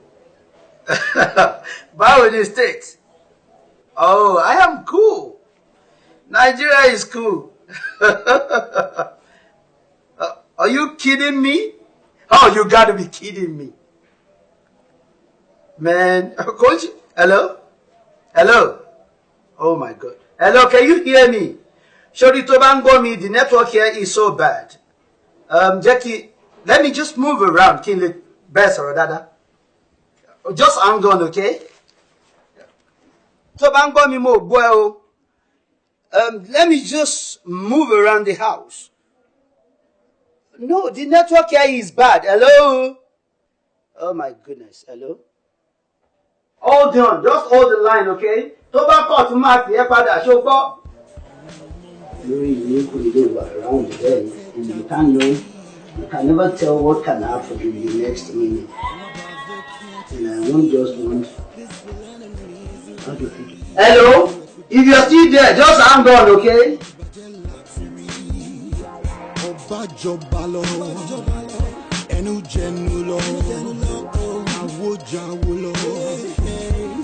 Speaker 6: Báwo ni state? Oh, I am cool. Nigeria is cool. Are you kidding me? Oh, you gotta be kidding me. Man, coach, hello? Hello? Oh my God. Hello, can you hear me? Shori Tobango me, the network here is so bad. Jackie, let me just move around. Can you best or dada?
Speaker 8: Just hang on, okay? So bá ń gbọ́ mi mo gbọ́ ẹ o. Let me just move around the house. No, the network here is bad. Hello? Oh my goodness. Hello? Hold on. Just hold the line, okay? Tó bá kọ̀ tún máa fi ẹ́ padà ṣó gbọ́.
Speaker 6: Lórí ìlú kò lè wà around there and you can't know, you can never tell what can happen in the next minute. And I won't just want.
Speaker 8: Hello? If you're still there, just hang on, okay?
Speaker 1: Ọba jọba lọ, ẹnu jẹnu lọ, àwòjáwò lọ,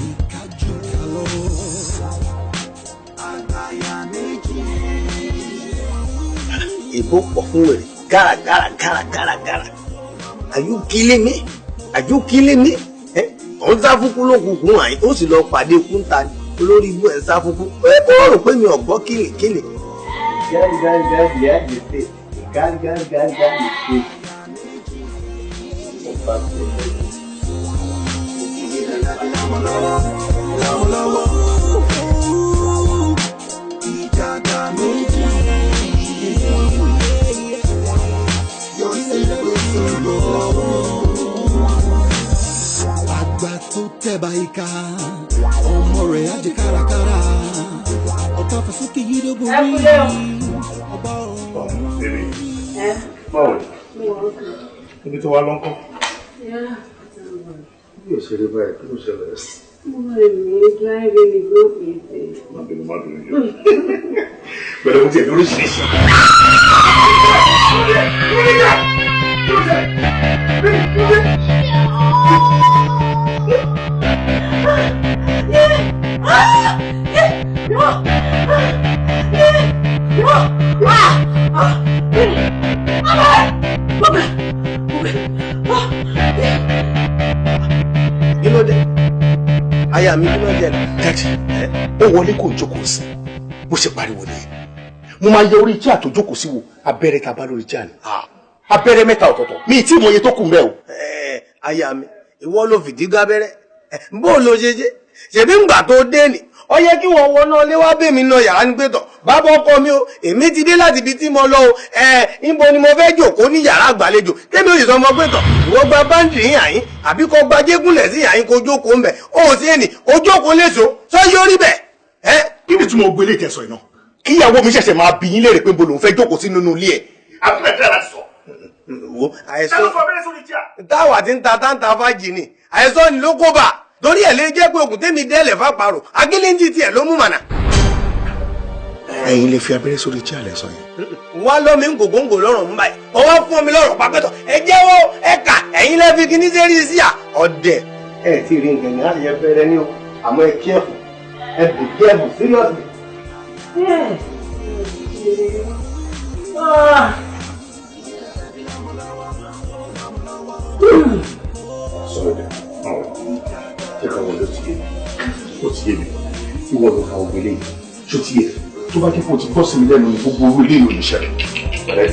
Speaker 1: ìkájúká lọ. Àgbáyà méjì.
Speaker 4: Ìbò pọ̀ fún wèrè gàràgàrà. Are you killing me? Are you killing me? Ó ń sá fúnkú lókùnkùn àyín, ó sì lọ pàdé kúńta olórí ibú ẹ̀ ń sá fúnkú. Ó rò pé mi ò gbọ́ kílì.
Speaker 6: Gárí, yeah, you say. Gárí, you say.
Speaker 1: Ìjàgà méjì. Yóò ṣe pé sọ̀rọ̀. Àgbà tó tẹ̀bà ìka, ọmọ rẹ̀ á di kárakára. Ọ̀tá fàsókè yìí ló borí. Ọba ọ̀run.
Speaker 2: Báwo ni? Ibi tó wá lọ́nkọ́? Bí o ṣe rí báyìí, kí ló ṣẹlẹ̀?
Speaker 7: Mo rẹ̀ mí driving is not easy.
Speaker 2: Má bínú yẹn. Pẹ̀lú mo ti ẹ̀dọ́ oríṣiríṣi.
Speaker 4: Kí ló dé? Aya mi kí ló dé?
Speaker 10: Ó wọlé kò jókòó sí. Bó ṣe pariwo nìyẹn. Mo máa yẹ orí iṣẹ́ àtòjókòó sí wo abẹ́rẹ́ ta bá lórí iṣẹ́ ni. Abẹ́rẹ́ mẹ́ta ọ̀tọ̀ọ̀tọ̀. Mi ì tí mo yẹ tó kù mbẹ́ o.
Speaker 4: Aya mi, ìwọ ló fìdí gábẹ́rẹ́. Bó ló ṣe jẹ́? Ṣèbí ńgbà tó dé ni. Ó yẹ kí wọ́n wọná lé wá bèmí náà yàrá ní pẹ́tọ̀. Bàbá ọkọ mi o, èmi ti dé láti ibi tí mo lọ o. Níbo ni mo fẹ́ jókòó ní yàrá àgbàlejò? Kémi ò sì sọ ọmọ pẹ́tọ̀. Ìwọ gba báńdì yín àyín, àbí kò gba jégúnlẹ̀ sí àyín kó jókòó ń bẹ̀. Ó sì ẹni, kó jókòó léṣo, sọ yóò rí bẹ̀.
Speaker 10: Kí ni tí mo gbélé ìtẹ̀sọ̀ iná? Kí ìyàwó mi ṣẹ̀ṣẹ̀ máa bí yín léèrè pé mo lòun fẹ́ jókòó sí nínú ilé ẹ̀. Àbúrò ẹ̀dá láti sọ.
Speaker 4: Wo àìsàn táwa ti ń ta táǹtà fájì ni àìsàn ni ló kó bá torí ẹ̀ lè jẹ́ pé òkùn tèmi dẹ́lẹ̀ fàparò agílẹ́ńjì tiẹ̀ ló mú mànà.
Speaker 10: Ẹ̀yin lè fi abẹ́rẹ́ sórí tí àlẹ́ sọ yẹn.
Speaker 4: Wá lọ́mi ń gògóńgò lọ́rùn mú báyìí ọwọ́ fún mi lọ́rùn pàpẹ́tọ̀ ẹ jẹ́wọ́ ẹ kà ẹ̀yin lẹ́ fi kíní sẹ́rí sí à ọ̀dẹ̀.
Speaker 8: Ẹ ti rí nǹkan ní àyè bẹ̀rẹ̀ ni o, àmọ́ ẹ careful, ẹ be careful seriously.
Speaker 2: Sọ̀rọ̀ dẹ̀, jẹ́ ká wọlé ó ti yé mi, ìwọ ló fa òwe lẹ́yìn, ṣó ti yé, tó bá jẹ́ pé o ti bọ́ sí mi lẹ́nu ní gbogbo orú ilé ìlú ìṣẹ̀lẹ̀. Pẹ̀lẹ́.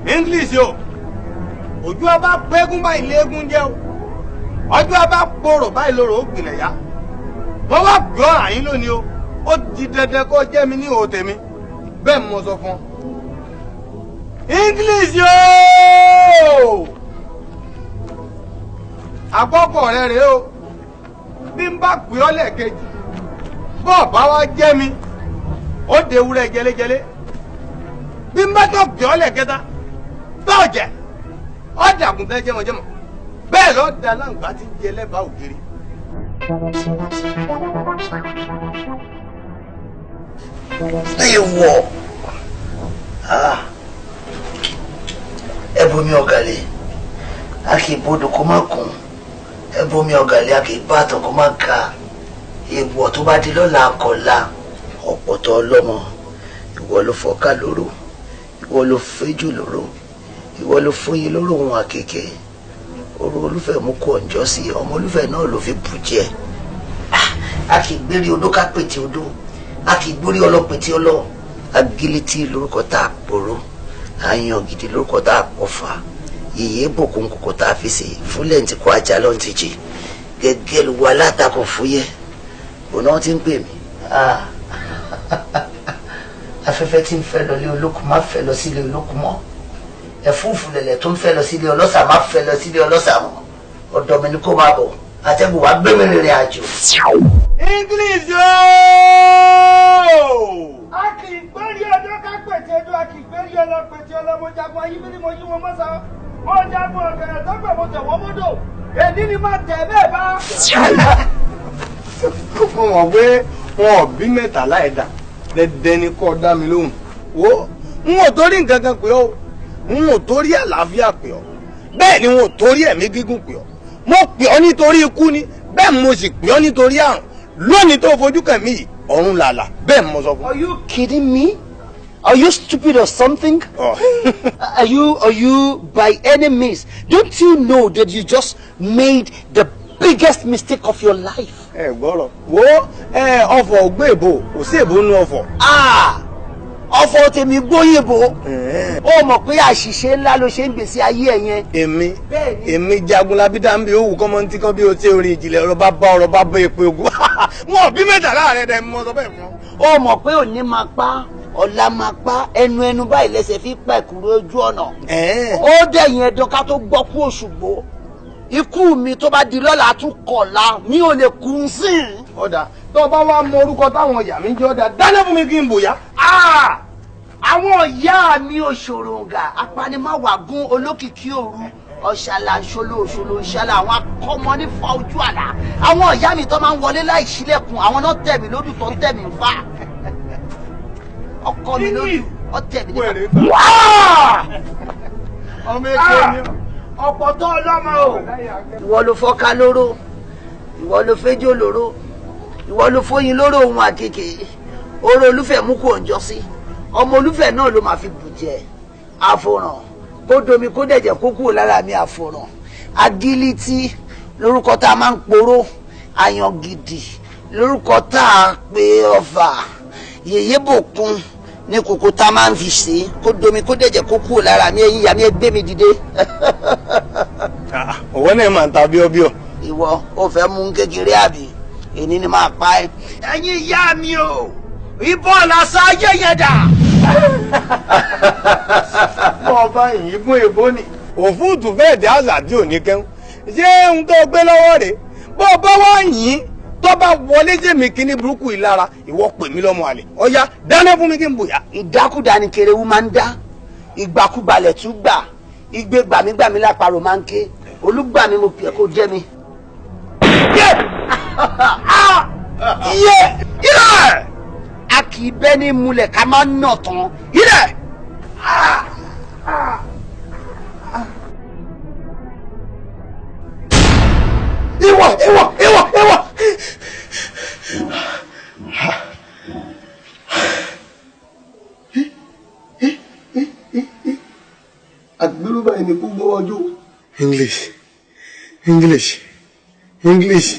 Speaker 4: English yo ojú ọba pẹ́gún báyìí léegun jẹ́ o ọjọ́ ọba pòrò báyìí lóró ó gbìnlẹ̀ yá wọ́n wá gbọ́ àyín lónìí o ó di dandan kó jẹ́ mi ní ìhò tèmi bẹ́ẹ̀ mo sọ fún ọ. English yo àkọ́kọ́ rẹ rèé o bí n bá pè ọ́ lẹ́ẹ̀kejì bọ́ọ̀ bá wá jẹ́ mi ó de ewúrẹ́ jẹlẹ́jẹlẹ́ bí n bá tó pè ọ́ lẹ́ẹ̀kẹta báwo jẹ ọjà àgùntàn jẹmọjẹmọ bẹ́ẹ̀ lọ da láǹgbá ti jẹ lẹ́bàá ògiri.
Speaker 6: ẹ wọ ẹ bomi ọ̀gàlẹ̀ a kì í bodò kó má kún ẹ bomi ọ̀gàlẹ̀ a kì í bàtàn kó má ga èèwọ̀ tó bá di lọ́la akọ̀la ọ̀pọ̀tọ̀ ọlọ́mọ ìwọ ló fọ́ká lóró ìwọ ló fẹ́jù lóró ìwọ ló fún yín lóró ohun àkèké oró olúfẹ́ mú kó ọ̀njọ́ sí ọmọ olúfẹ́ náà ló fi bù jẹ a kì í gbérí odó ká pètè odó a kì í gbórí ọlọ́pètè ọlọ́ agilítì lórúkọ tá a pòrò àyàn gidi lórúkọ tá a pọ̀fà yèyé bòkun kòkò tá a fi sè fúnlẹ̀ ní kó ajá lọ́n ti jì gẹ́gẹ́ lu wa látakò fúyẹ́ òun náà ti ń pè mí afẹ́fẹ́ tí ń fẹ́ lọ lé olókùn má fẹ́ lọ sílé olókùn mọ́ ẹ̀fúùfù lẹ̀lẹ̀ tó ń fẹ́ lọ sílé ọlọ́sà má fẹ́ lọ sílé ọlọ́sà mọ́ ọ̀dọ̀ mi ni kó máa bọ̀ àtẹ̀gùn wa gbé mi rìnrìn àjò.
Speaker 3: English ooo. A kì í gbórí ọdún ká pètè ọdún a kì í gbórí ọlọ́ pètè ọlọ́ mo jagun ayé mi ni mo yí wọn mọ́sá mo jagun ọ̀gẹ̀rẹ̀ tó pẹ̀ mo tẹ̀wọ́ mọ́dọ̀ èdè ni máa tẹ̀ bẹ́ẹ̀ bá.
Speaker 4: Mo mọ̀ pé wọn ò bí mẹ́tàlá ẹ̀dá dẹ́dẹ́ ni kò dá mi lóhùn wo n ò torí nǹkan kan pé ó n ò torí àlàáfíà pé ọ bẹ́ẹ̀ ni n ò torí ẹ̀mí gígùn pé ọ mo pè ọ nítorí ikú ni bẹ́ẹ̀ mo sì pè ọ nítorí àrùn lónìí tó fojú kàn mí yìí ọ̀run làlà bẹ́ẹ̀ mo sọ fún.
Speaker 8: Are you kidding me? Are you stupid or something?
Speaker 4: Oh.
Speaker 8: Are you by any means? Don't you know that you just made the biggest mistake of your life?
Speaker 4: Ẹ gbọ́rọ̀ wo ọ̀fọ̀ ògbéèbò kò sí èbó nínú ọ̀fọ̀.
Speaker 8: Ọ̀fọ̀ tèmi gbóyèbó ó mọ̀ pé àṣìṣe ńlá ló ṣe ń gbèsè ayé ẹ̀ yẹn.
Speaker 4: èmi Jagunlabi dáńbì òwú kọ́mọ́ntì kan bí o ti orin ìjìnlẹ̀ ọ̀rọ̀ bá bá èpè ogun wọn ò bí mẹ́tàlá rẹ̀ dẹ̀ mọ́ sọ bẹ́ẹ̀ fún.
Speaker 6: ó mọ̀ pé òní máa pa ọ̀la máa pa ẹnu báyìí lẹ́sẹ̀ fi pa ìkúrò ojú ọ̀nà. ó dẹ̀yìn ẹ̀dán ká tó gbọ́ kú Òṣùgbó ikú mi tó bá di lọ́la tún kọ̀la mi ò lè kú sí i.
Speaker 4: ọ̀dà tó bá wá mọ orúkọ táwọn ìyá mi jẹ́ ọ̀dà dáná fún mi kí n bòyá.
Speaker 6: àwọn ìyá mi òṣòròǹgà apanimáwàgún olókìkí òru ọ̀ṣàlà ṣolóṣòlò ìṣàlà àwọn akọ́mọ nífa ojú àlà àwọn ìyá mi tó máa ń wọlé láì ṣílẹ̀kùn àwọn náà tẹ̀ mí lójú tó ń tẹ̀ mí fà ọkọ mi lójú ọ tẹ̀ mí nípa.
Speaker 4: ọmọ èké ni
Speaker 6: ọ̀pọ̀ tó ọlọ́mọ o. ìwọ ló fọ́ká lóró ìwọ ló fẹ́jọ́ lóró ìwọ ló fóyin lóró ohun àkèké oró olúfẹ́ mú kó ọ̀njọ́ sí ọmọ olúfẹ́ náà ló máa fi bù jẹ àfòràn kó domi kó dẹ̀jẹ̀ kó kúrò lára mi àfòràn agilítì lórúkọ tá a máa ń poró àyàn gidi lórúkọ tá a pè ọfà yèyé bòkun ní kòkó tá a máa ń fi ṣe kó domi kó dẹ̀jẹ̀ kó kúrò lára mi ẹ̀yìn ìyá mi ẹ gbé mi dìde.
Speaker 4: òwò náà máa ń ta bíọ́bíọ́.
Speaker 6: ìwọ ò fẹ́ mú kékeré àbí èní ni máa pa ẹ́. ẹ̀yin ìyá mi o ìbọn làṣà ayé yẹn dà.
Speaker 4: bọ́ ọba ìyìnbó èbó ni òfúùtù fẹ́ẹ̀ dé àṣà tí ò ní kẹ́hún ṣé ohun tó gbé lọ́wọ́ rẹ̀ bọ́ ọba wá yìn tó bá wọlé sèmi kíní burúkú yìí lára ìwọ pè mí lọ́mọ àlè ọ̀ya dáná fún mi kí n bòyá.
Speaker 6: ìdákúdá ni kerewu máa ń dá ìgbàkúbalẹ̀ tún gbà igbe gbàmígbàmí lápárò máa ń ké olúgbàmí mo pè é kó jẹ́ mi.
Speaker 4: ilẹ̀
Speaker 6: a kì í bẹ́ ní mulẹ̀ ká máa ń nà tán ilẹ̀.
Speaker 4: ìwọ. àgbélú báyìí ni kú gbọ́wọ́ jó. English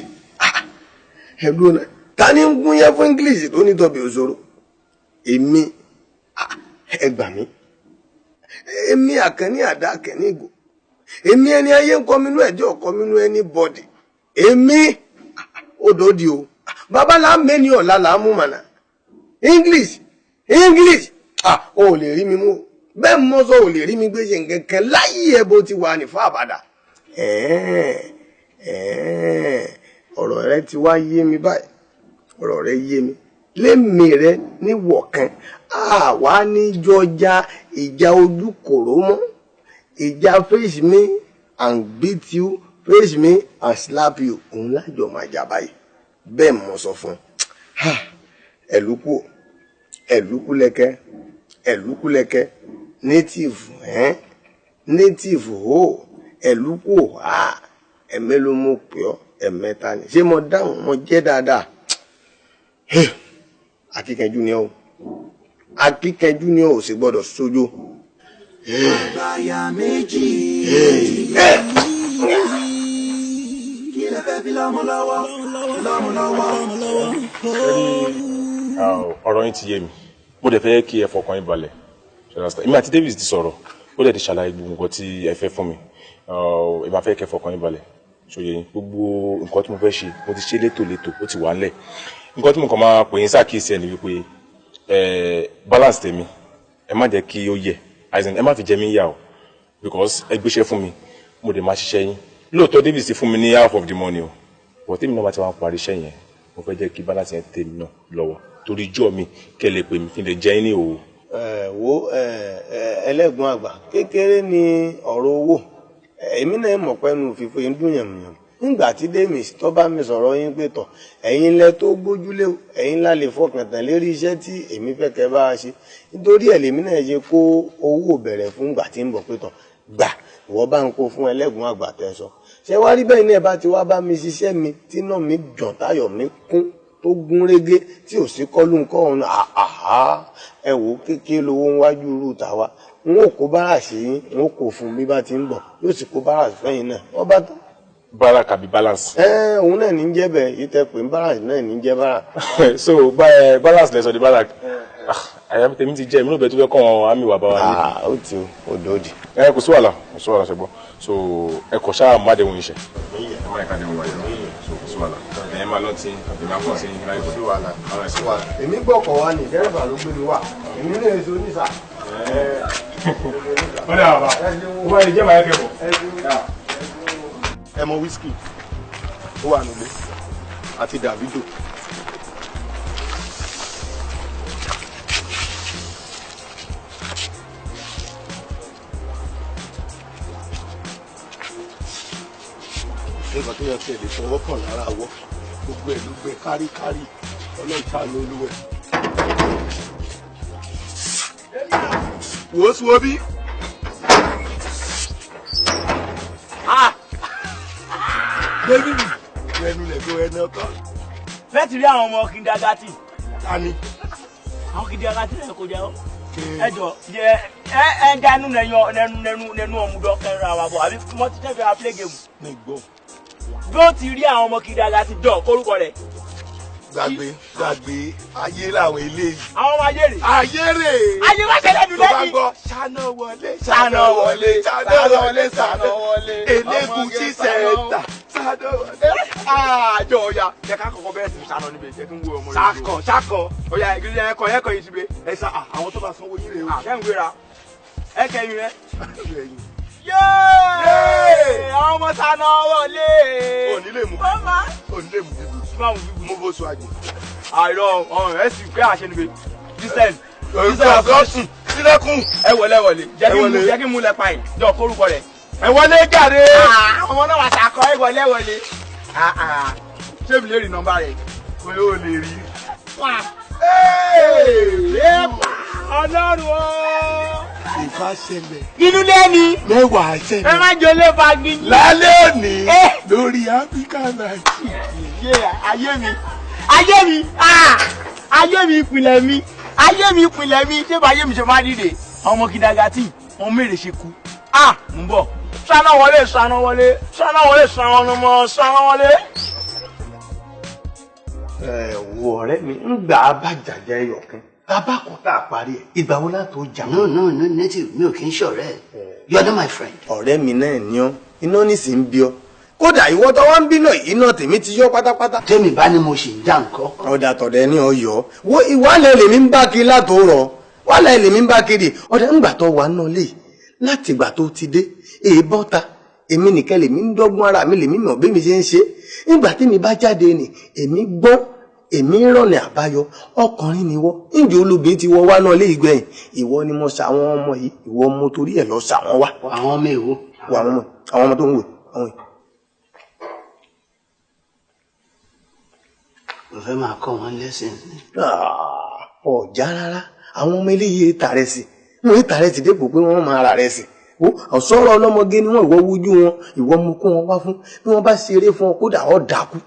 Speaker 4: ẹ̀dùn náà ta ni ń gún yẹn fún English tó ní tọ́bi òṣòro èmi ẹ gbà mí èmi àkànní àdá àkànní ìgò èmi ẹni ayé ń kọminú ẹjọ́ kọminú ẹni bọ́dì èmi òdòdì o bàbá là ń mẹ́ni ọ̀la là ń mú mànà English ò lè rí mi mú bẹ́ẹ̀ mọ́ sọ ò lè rí mi gbé ṣe nǹkan kan láyé ẹ bó ti wà ní fún àbàdà ọ̀rọ̀ rẹ ti wá yé mi báyìí ọ̀rọ̀ rẹ yé mi lémi rẹ níwọ̀kan àwa níjọjà ìjà ojú kòró mọ́ ìjà face me and beat you face me and slap you òun lájọ máa jà báyìí bẹ́ẹ̀ mo sọ fún ẹ̀lúkúlẹ̀kẹ́ native ho ẹ̀lúkú ẹ̀mẹ́ ló mú pé ọ́ ẹ̀mẹ́ta ni ṣé mo dáhùn mo jẹ́ dáadáa akíkanjú ni ọ́ ò sì gbọ́dọ̀ sójó
Speaker 1: àgbáyà méjì. Kí lẹ fẹ́ fi lọ́mọ lọ́wọ́?
Speaker 13: Ọ̀rọ̀ yín ti yé mi. Mo dẹ̀ fẹ́ kí ẹ fọkàn yín balẹ̀. Èmi àti Davis ti sọ̀rọ̀. Ó dẹ̀ ti ṣàlàyé gbogbo nǹkan tí ẹ fẹ́ fún mi. Èmi á fẹ́ kẹ́ fọkàn yín balẹ̀. Ṣòye yín gbogbo nǹkan tí mo fẹ́ ṣe mo ti ṣe létòlétò ó ti wà ńlẹ̀. Nǹkan tí mo kàn máa pè yín ṣàkíyèsí ẹ̀ ni wípé balance tèmi ẹ má jẹ́ kí ó yẹ ẹ má fi jẹ mí yà o because ẹ gbéṣẹ́ fún mi mo dẹ̀ máa ṣiṣẹ́ yín lóòótọ́ Davis ti fún mi ní half of the money o but tèmi náà bá ti wá parí iṣẹ́ yẹn mo fẹ́ jẹ́ kí balance yẹn tèmi náà lọ́wọ́ torí ijó mi kẹ́ lè pè mí kí n lè jẹ́ yín ní òwò.
Speaker 4: Wo ẹlẹ́gbọ́n àgbà kékeré ni ọ̀rọ̀ owó èmi náà mọ̀ pẹ́nu fífo yín dún yànmùyàn nígbà tí Davis tó bá mi sọ̀rọ̀ yín pé tọ̀ ẹ̀yin lẹ tó gbójúlé ẹ̀yin lá lè fọkàn tán lérí iṣẹ́ tí èmi fẹ́ kẹ́ bá a ṣe nítorí ẹ̀ lèmi náà ṣe kó owó bẹ̀rẹ̀ fún ìgbà tí ń bọ̀ pé tọ̀ gbà ìwọ bá ń kó fún ẹlẹ́gbọ́n àgbà tẹ́ sọ ṣé wá rí bẹ́ẹ̀ ní ẹ̀ bá ti wá bá mi ṣiṣẹ́ mi tí náà mi jàn táyọ̀ mi kún tó gún régé tí ò sí kọ́lù nǹkan ọ̀hún ẹ wò ó kékeré lówó ń wájú irú tàwa n ó kó bára sí yín n ó kó fún bí bá ti ń bọ̀ yóò sì kó bára fẹ́yìn náà wọ́n bá tán.
Speaker 13: Barak àbí balance.
Speaker 4: Òun náà ní jẹ́ bẹ́ẹ̀ yìí tẹ́ pé balance náà ní jẹ́ barak.
Speaker 13: So balance lẹ sọ di barak. Àyà tèmi ti jẹ́ èmi náà bẹ̀ tó fẹ́ kọ́ wọn àmì wà bá wa ní.
Speaker 4: Ó ti o dòdì.
Speaker 13: Kò sí wàhálà ṣùgbọ́n so ẹ kọ̀ ṣáà má dé wọn iṣẹ́. Ẹ má ẹ̀ka dé wọn wáyé so kò sí wàhálà. Ẹ̀yin máa lọ tí àbí máa pọ̀ sí láì kò sí wàhálà.
Speaker 4: Èmi gbọ́kọ̀ wá ní dẹ́rẹ́bà ló gbé mi wá èmi náà èso nísà.
Speaker 13: Ó dà bàbá ó bá yẹ jẹ́ màá yẹ kẹ́kọ̀ọ́.
Speaker 11: Ẹ mọ wíṣkì ó wà nílé àti Davido. nígbà tó yẹ kí ẹ lè fọwọ́ kàn lára wọ́ gbogbo ẹ̀ ló gbẹ káríkárí ọlọ́ọ̀ta ló lúwẹ̀. wò ó sùn obi. David ẹnu lẹ̀ tó ẹnu ọkọ.
Speaker 3: fẹ́ẹ́ ti rí àwọn ọmọ kìndàgàtì.
Speaker 11: Tani.
Speaker 3: àwọn kìndàgàtì náà kò jẹ́ ọ́. ẹ jọ ẹ dánú nẹnu ọmúdọ kẹrin àwọn àbọ̀ àbí wọ́n ti tẹ́ fẹ́ wá play game.
Speaker 11: ní gbọ́.
Speaker 3: bí ó ti rí àwọn ọmọ kìndàgàtì jọ kórúkọ rẹ̀.
Speaker 11: gbàgbé ayé làwọn eléyìí.
Speaker 3: àwọn ọmọ ayéré.
Speaker 11: ayéré.
Speaker 3: ayé wá ṣẹlẹ̀ dùn lẹ́yìn.
Speaker 11: tó bá gbọ́ ṣáná wọlé ṣáná wọlé ṣáná wọlé ṣáná wọlé eléegun tí sẹ́ńtà ṣáná wọlé.
Speaker 3: àjọ ọ̀ya jẹ́ ká kọ́kọ́ bẹ́ẹ̀ sí ṣáná níbi ìjẹ́ tó ń wo ọmọ rẹ̀. ṣákọ̀ ọ̀ya ìgbésẹ̀ ẹ̀kọ́ yìí ti bẹ.
Speaker 11: ẹ sá àwọn tó bá sanwó yín rè o.
Speaker 3: àṣẹ ń gbéra ẹ kẹyìn rẹ. àwọn ọmọ ṣáná wọlé.
Speaker 11: òní lè mú bíbí mo bó so àjẹ.
Speaker 3: àìrọ ọ̀rọ̀ ẹ̀ sì pé àṣẹ níbi dísẹ́ẹ̀lì.
Speaker 11: ọgọ́sùn sílẹ̀kùn.
Speaker 3: ẹ wọlé jẹ́ kí n mú lẹ pa yìí jọ kórúkọ rẹ̀.
Speaker 11: ẹ wọlé jàre.
Speaker 3: ọmọ náà wà sàkọ ẹ wọlé. ṣé mi lè rí nọ́mbà rẹ̀?
Speaker 11: kò yóò lè rí.
Speaker 3: ọlọ́run o.
Speaker 11: ìfà ṣẹlẹ̀.
Speaker 3: inú lẹ́ni.
Speaker 11: mẹ́wàá ṣẹlẹ̀.
Speaker 3: ẹ má jọ lé bagi.
Speaker 11: lálẹ́ òní lórí Africa Night.
Speaker 3: ayé mi ìpìlẹ̀ mi ṣé bá ayé mi ṣe máa dìde. ọmọ kìdàgàtì ọmọ mèrè ṣe kú. ń bọ̀ sáná wọlé.
Speaker 4: Wo ọ̀rẹ́ mi ń gbà á bá jàjà ẹyọ kan bàbá kan tá a parí ẹ̀ ìgbà wo látò jà.
Speaker 6: no native mi ò kì í ṣọ̀rẹ́ you are not my friend.
Speaker 4: ọ̀rẹ́ mi náà ni ọ́ iná nísì ń bí ọ kódà ìwọ tó wá ń bí náà iná tèmi ti yọ pátápátá.
Speaker 6: tèmi bá ní mo sì ń já nǹkan.
Speaker 4: ọ̀dà tọ̀dẹ̀ ní ọyọ́ wo ìwálẹ̀ lèmi ń bá kiri látò rọ̀ wálẹ̀ lèmi ń bá kiri ọ̀dà ńgbà tó wà náà lè láti ìgbà tó ti dé èèbọ̀ ta èmi nìkan lèmi ń dọ́gbọ́n ara mi lèmi mọ̀ bí mi ṣe ń ṣe nígbà tí mi bá jáde ni èmi gbọ́n èmi rọ̀nà àbáyọ ọkùnrin ni wọ́ ǹjẹ́ olóbìnrin ti wọ wá náà lé ìgbẹ̀yìn ìwọ ni mo ṣàwọn ọmọ yìí ìwọ mo torí ẹ̀ lọ ṣàwọn wá.
Speaker 6: àwọn ọmọ èwo.
Speaker 4: àwọn ọmọ tó ń wò àwọn yìí.
Speaker 6: mo fẹ́ máa kọ́ wọn lẹ́sìn.
Speaker 4: ọ̀já rárá àwọn ọmọ eléyìí tààrẹ sí wọn yìí tààrẹ sí dépò pé wọ́n máa rà rẹ̀ sí ọ̀sọ́rọ̀ ọlọ́mọge ni wọ́n ìwọ wojú wọn ìwọ mú kó wọn wá fún bí wọ́n bá ṣeré fún ọ kódà ọ dàkú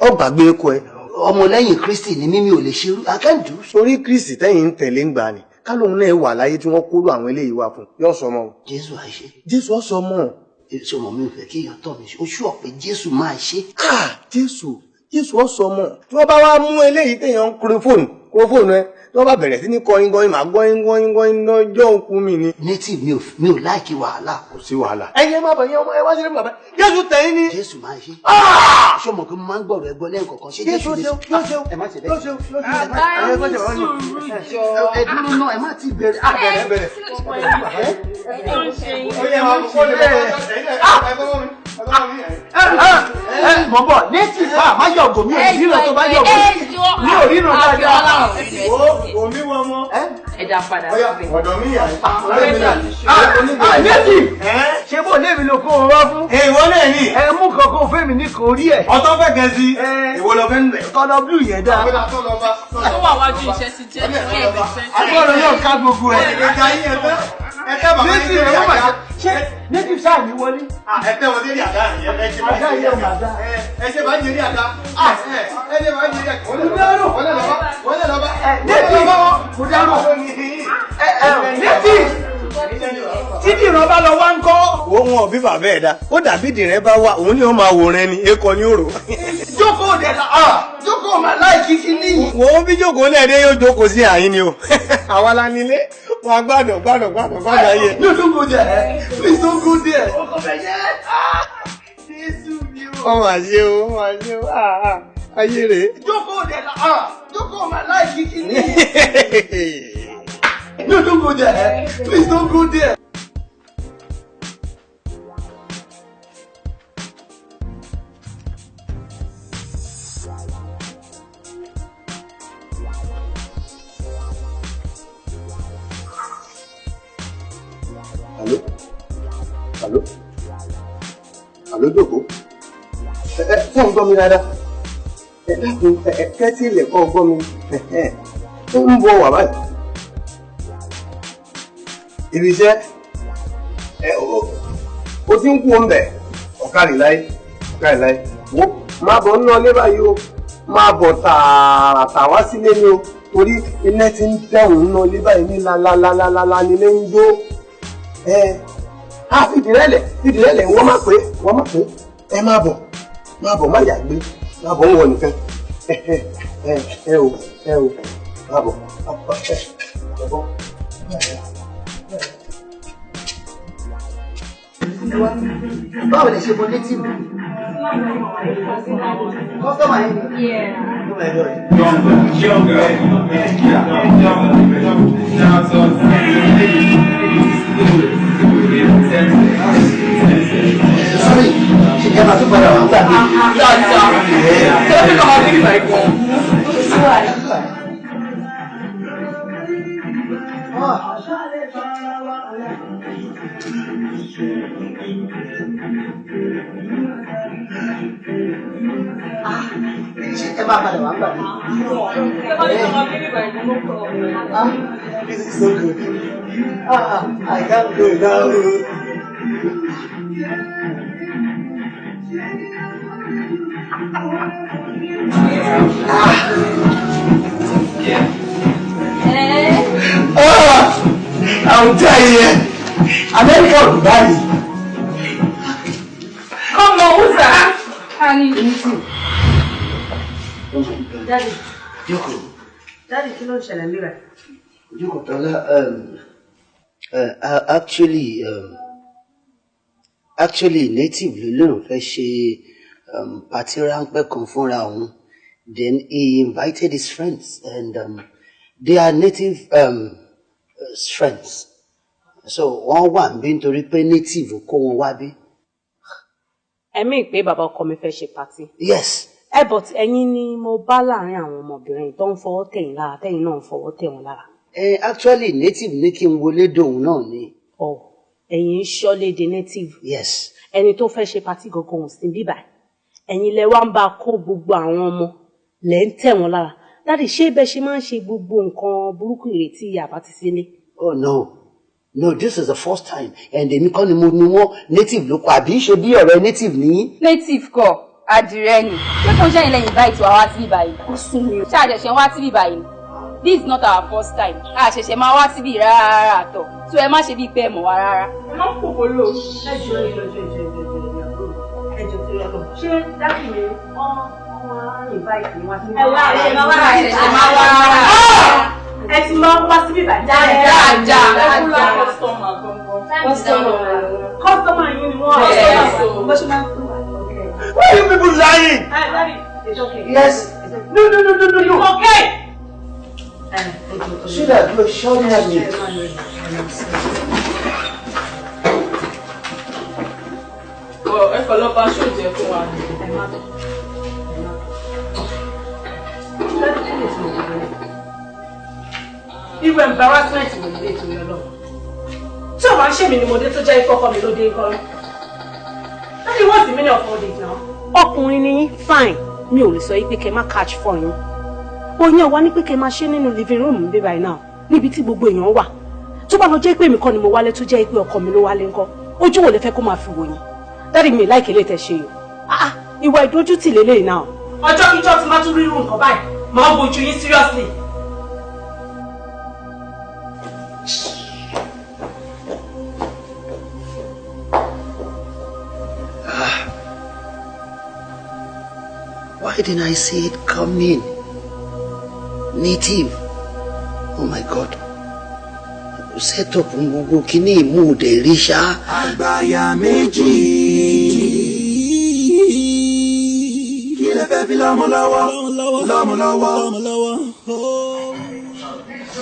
Speaker 4: ọ gbàgbé ẹkọ ẹ.
Speaker 6: ọmọlẹ́yìn Kristi ni mímí ò lè ṣerú I can't do.
Speaker 4: sórí Kristi tẹ́yìn ń tẹ̀lé ń gbà ní ká lóun náà wà láyé tí wọ́n kóró àwọn eléyìí wá fún yóò sọmọ o.
Speaker 6: Jésù àìṣe.
Speaker 4: Jésù ó sọmọ.
Speaker 6: Èso mọ̀ mi ò fẹ́ kí èèyàn tọ̀ mí ó ṣùọ̀ pé Jésù máa ṣe.
Speaker 4: Jésù ó sọmọ. Tí wọ́n bá wá mú eléyìí téèyàn ń kúrò fóònù ẹ tí wọ́n bá bẹ̀rẹ̀ sí ní kọrin máa gbọ́yìn lọ́jọ́ òkú mi ni.
Speaker 6: Native mi ò láìkí wàhálà.
Speaker 4: Kò sí wàhálà. Ẹ̀yin má bọ̀ yẹn ọmọ ẹ wá sílẹ̀ bàbá. Jésù tẹ̀yìn ni.
Speaker 6: Jésù máa ṣe. Ṣé o mọ̀ pé mo máa ń gbọ̀rọ̀ ẹgbọ́n lẹ́yìn kọ̀ọ̀kan ṣé Jésù lè ṣe. Ẹ má ṣe bẹ́ẹ̀. Ẹ dúró náà ẹ má ti bẹ̀rẹ̀. Bẹ̀rẹ̀. Mọ̀ bọ̀ native má yọ̀ gòmí ò ríran tó bá yọ̀ gòmí ò ríran dáadáa. Omi wọ mọ.
Speaker 14: Ẹja padà.
Speaker 4: Ọ̀dọ̀ mi yà.
Speaker 8: Native. Ṣé bó lémi ló kó wọn wá fún?
Speaker 4: Ìwọ náà ni.
Speaker 8: Ẹ mú kankan fẹ́mi ní kò rí ẹ̀.
Speaker 4: Ọtọ́ fẹ́ gẹ̀ sí. Ìwọ lọ fẹ́ nbẹ̀.
Speaker 8: Kọ́lọ́ blue yẹn dáa.
Speaker 14: Ó wà wájú iṣẹ́ sí jẹ́
Speaker 8: agbọ́dọ̀ yóò ká gbogbo ẹ̀.
Speaker 4: Ẹ̀tẹ́ bàbá yín lórí àga.
Speaker 8: Ṣé native sáà ní wọlé?
Speaker 4: Ẹ̀tẹ́ wọn lórí àga yẹn.
Speaker 8: Àga yẹn ò máa dá.
Speaker 4: Ẹ̀ṣẹ̀ bá ń yẹrí àga. Ẹ̀ṣẹ̀ bá ń yẹrí àga. Wọ́n lè lọ bá.
Speaker 8: Native. Mo dárò. Native. Tí dìran bá lọ wá ń kọ́.
Speaker 4: Òun ọ̀bí bàbá ẹ̀ dá. Ó dàbí dìrẹ́ bá wà, òun ni ó máa wòran ni, ekọ ni ó rò.
Speaker 8: Jókòó dẹ̀ la. Jókòó máa láìkí sí níyì.
Speaker 4: Wò ó bí jókòó náà dé yóò jókòó sí àyín ni o. Àwa la nílé. Wọ́n gbádùn ayé.
Speaker 8: No, don't go there. Please don't go there. Ọkọ bẹ̀ yẹ. Jésù mi o.
Speaker 4: Ọmọ àṣẹ o. Ayé rèé.
Speaker 8: Jókòó dẹ̀ la. Jókòó máa láìkí sí níyì. No, don't go there. Please don't go there.
Speaker 4: Àló jókòó. Fún ọgbọ́n mi dáadáa. Dákun kẹ́tí ilẹ̀kọ́ ọgbọ́n mi. Ó ń bọ̀ wà báyìí. Ibi iṣẹ́ o ti ń kú ọ̀nbẹ̀ ọ̀kàrí láyé. Wo máa bọ̀ nínú ọlé báyìí o. Máa bọ̀ tààràtà wá sílé ni o. Torí iná ti ń dẹ̀hùn nínú ọlé báyìí ní lálálálálá nílé ń jó. Fìdírẹ́lẹ̀ wọ́n máa pé ẹ máa bọ̀ má yàgbé máa bọ̀ ń wọ nìkan ẹ o máa bọ̀
Speaker 6: Báwo lè ṣe bọ́ létí mi? Kọ́sọ́mà yín ni? Sorry, ṣe jẹ́ máa tún padà wá ń gbà mí.
Speaker 14: Tẹ́lẹ̀ kọ́ máa bí ìgbà ìgbọ̀n.
Speaker 6: Ẹ máa padà wá ń gbà mí.
Speaker 4: This is so good. I can't go now. Àwọn tí a yẹ Amẹ́ríkà ò báyìí.
Speaker 14: Ọmọ Húsà. A ní ìlú.
Speaker 7: Daddy.
Speaker 6: Jókòó.
Speaker 7: Daddy, kí ló ń ṣẹlẹ̀ níbẹ̀?
Speaker 6: Jókòó Tọ́lá. Actually, native ló lóun fẹ́ ṣe party ráńpẹ́ kan fúnra òun. Then he invited his friends and they are native friends. So wọ́n wà níbí nítorí pé native kó wọn wá bí.
Speaker 7: Ẹ̀mí pé bàbá ọkọ mi fẹ́ ṣe party.
Speaker 6: Yes.
Speaker 7: But ẹ̀yin ni mo bá láàrin àwọn ọmọbìnrin tó ń fọwọ́ tẹ̀yìn lára tẹ̀yìn náà ń fọwọ́ tẹ̀ wọ́n lára.
Speaker 6: Actually, native ní kí n wọlé dòun náà ni.
Speaker 7: Ẹ̀yin ń ṣọ́lédè native.
Speaker 6: Yes.
Speaker 7: Ẹni tó fẹ́ ṣe party gangan ò sí bíbà. Ẹ̀yin lẹ wá ń bá kó gbogbo àwọn ọmọ lẹ́ ń tẹ̀ wọ́n lára. Daddy, ṣé bẹ́ẹ̀ ṣe máa ń ṣe gbogbo nǹkan burúkú ìrètí àbá ti sílé?
Speaker 6: Oh no, this is the first time and èmi kọ́ ni mo ní wọ́n native ló kọ́ àbí ṣe bí ọ̀rẹ́ native ní.
Speaker 14: Native kọ́ adìrẹ ni ṣé kò ń ṣẹ́yìn lẹ́yìn báyìí tí wàá wá sí ibà yìí? Ó sún mi. Ṣé àjẹsẹ̀ wá sí ibà yìí? this is not our first time. A ṣẹ̀ṣẹ̀ máa wá síbi rárá àtọ̀. So ẹ má ṣe bí pé mọ̀ wá rárá. Ẹ má fòfò lò.
Speaker 7: Ẹjọ́ tó yẹ lọ. Ṣé dákì mi wọ́n invite mi wá sí mi? Ẹ wá ṣẹ̀ṣẹ̀ máa wá rárá. Ẹ ti máa ń wá síbí bàjẹ́. Customer yín ni wọ́n. Bó ṣe máa ń fún wa.
Speaker 4: Why are you people lying?
Speaker 7: Daddy, it's okay.
Speaker 4: Yes. No.
Speaker 7: It's okay.
Speaker 4: Should I do a short at me?
Speaker 14: Ẹ kọ̀ lọ bá ṣòjì ẹ fún wa.
Speaker 7: Irú embarrassment wo ni ètò yẹn lọ? Tí o máa ń ṣèmi ni mo dé tó jẹ́ ikú ọkọ mi ló dé nǹkan. Daddy, what's the meaning of all this now? Ọkùnrin ni yín, fine. Mi ò lè sọ yín pé kẹ́ má catch fún yín. Oyin wa ní pé kẹ́ máa ṣe nínú living room bí báyìí náà, níbi tí gbogbo èèyàn wà. Tó bá lọ jẹ́ pé mi kọ́ ni mo wálé tó jẹ́ pé ọkọ mi ló wálé ńkọ́. Ojú wo lẹ fẹ́ kó máa fi wò yín? Daddy, mi like ilé tẹ́ ṣe yìí. Ìwà ìdójútì lélẹ́yìí náà. Ọjọ́ kíjọ́ tí má tún rí irú nǹkan báyìí, máa ń bojú yín seriously.
Speaker 6: Why didn't I see it coming? Native. Oh my God. Set up gbogbo kíní ìmúdè rí ṣá.
Speaker 1: Àgbàyà méjì. Kí lẹ fẹ́ fi lọ́mọ lọ́wọ́.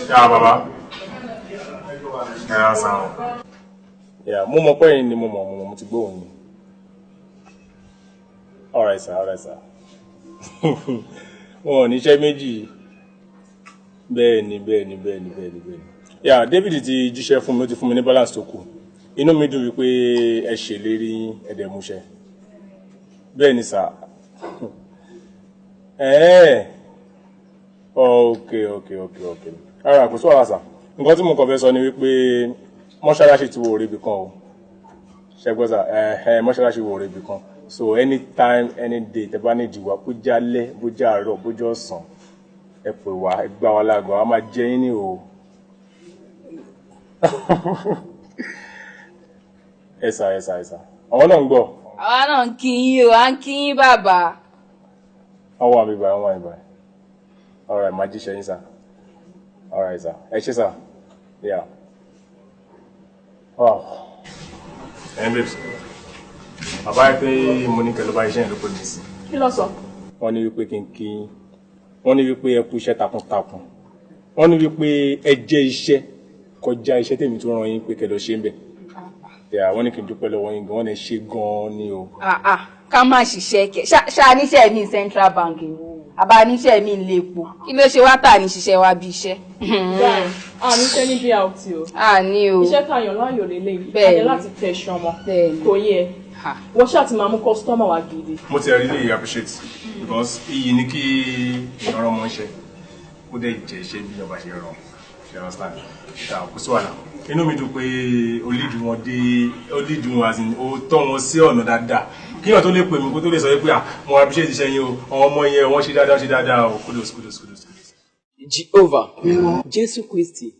Speaker 13: Yà bàbá. Ẹ yà sàn. Yà mo mọ̀ pé ẹ̀yin ni mo mo ti gbóhùn ni. All right sir. Wọn ò níṣẹ́ méjì. Bẹ́ẹ̀ni. Yeah, David ti jíṣẹ́ fún mi, ó ti fún mi ní balance tó kù. Inú mi dùn wípé ẹ ṣèlérí ẹ̀dẹ̀ múṣẹ́. Bẹ́ẹ̀ni sir. Okay. Alright, kò sí wàhálà sir. Nǹkan tí mo kàn fẹ́ sọ ni wípé mọ́ṣáláṣí ti wo oríbi kan o. Ṣẹ́gbọ́n sir, mọ́ṣáláṣí wo oríbi kan. So anytime, any day, tẹ́ bá ní ìdíwà, bó jẹ́ alẹ́, bó jẹ́ àárọ̀, bó jẹ́ ọ̀sán, ẹ pè wá, ẹ gbá wa láago, a máa jẹ yín ní o. Ẹ sà. Àwọn náà ń gbọ́.
Speaker 14: Àwa náà ń kí yín o, à ń kí yín bàbá.
Speaker 13: Àwọn àmì báyìí. All right, máa jíṣẹ́ yín sà. All right sà. Ẹ ṣé sà. Yeah. Babes. Bàbá ẹ pé mo ní kẹlẹ́ bá iṣẹ́ yẹn ló pè mí sí.
Speaker 14: Kí ló sọ?
Speaker 13: Wọ́n ní wípé kí n kí yín. Wọ́n ní wípé ẹ kú iṣẹ́ takuntakun. Wọ́n ní wípé ẹ jẹ́ iṣẹ́ kọjá iṣẹ́ tèmi tó rán yín pé kẹ́ lọ ṣe ń bẹ̀. Wọ́n ní kí n dúpẹ́ lọ́wọ́ yín gan, wọ́n ní ṣe gan-an ni o.
Speaker 14: Ká má ṣiṣẹ́ kẹ̀. Ṣá níṣẹ́ mi Central Bank ni. Àbá níṣẹ́ mi ilé epo. Kí ló ṣe wá tà ní ṣiṣẹ́ wa bí iṣẹ́?
Speaker 15: Níṣẹ́ ní BRT o.
Speaker 14: Ní o.
Speaker 15: Iṣẹ́ tààyàn láàyò lélẹ́yìn.
Speaker 14: Bẹ́ẹ̀ni.
Speaker 15: Àyẹ̀ láti tẹ̀sán ọmọ. Kò yẹ. Wọ́n ṣáà ti máa mú kọ́sítọ́mà wa gidi.
Speaker 13: Mo ti really appreciate because iyì ni kí ìran ọmọ ń ṣe. Ó dẹ̀ jẹ́ iṣẹ́ bí ọba ṣe rán. Ṣé understand? Kò sí wàhálà. Inú mi dùn pé ó lead wọn as in ó tọ́ wọn sí ọ̀nà dáadáa. Kíyàn tó lè pè mí kó tó lè sọ pé mo appreciate iṣẹ́ yín o, àwọn ọmọ yẹn wọ́n ṣe dáadáa o. Kudos.
Speaker 16: Jehovah, Jésù Kristi,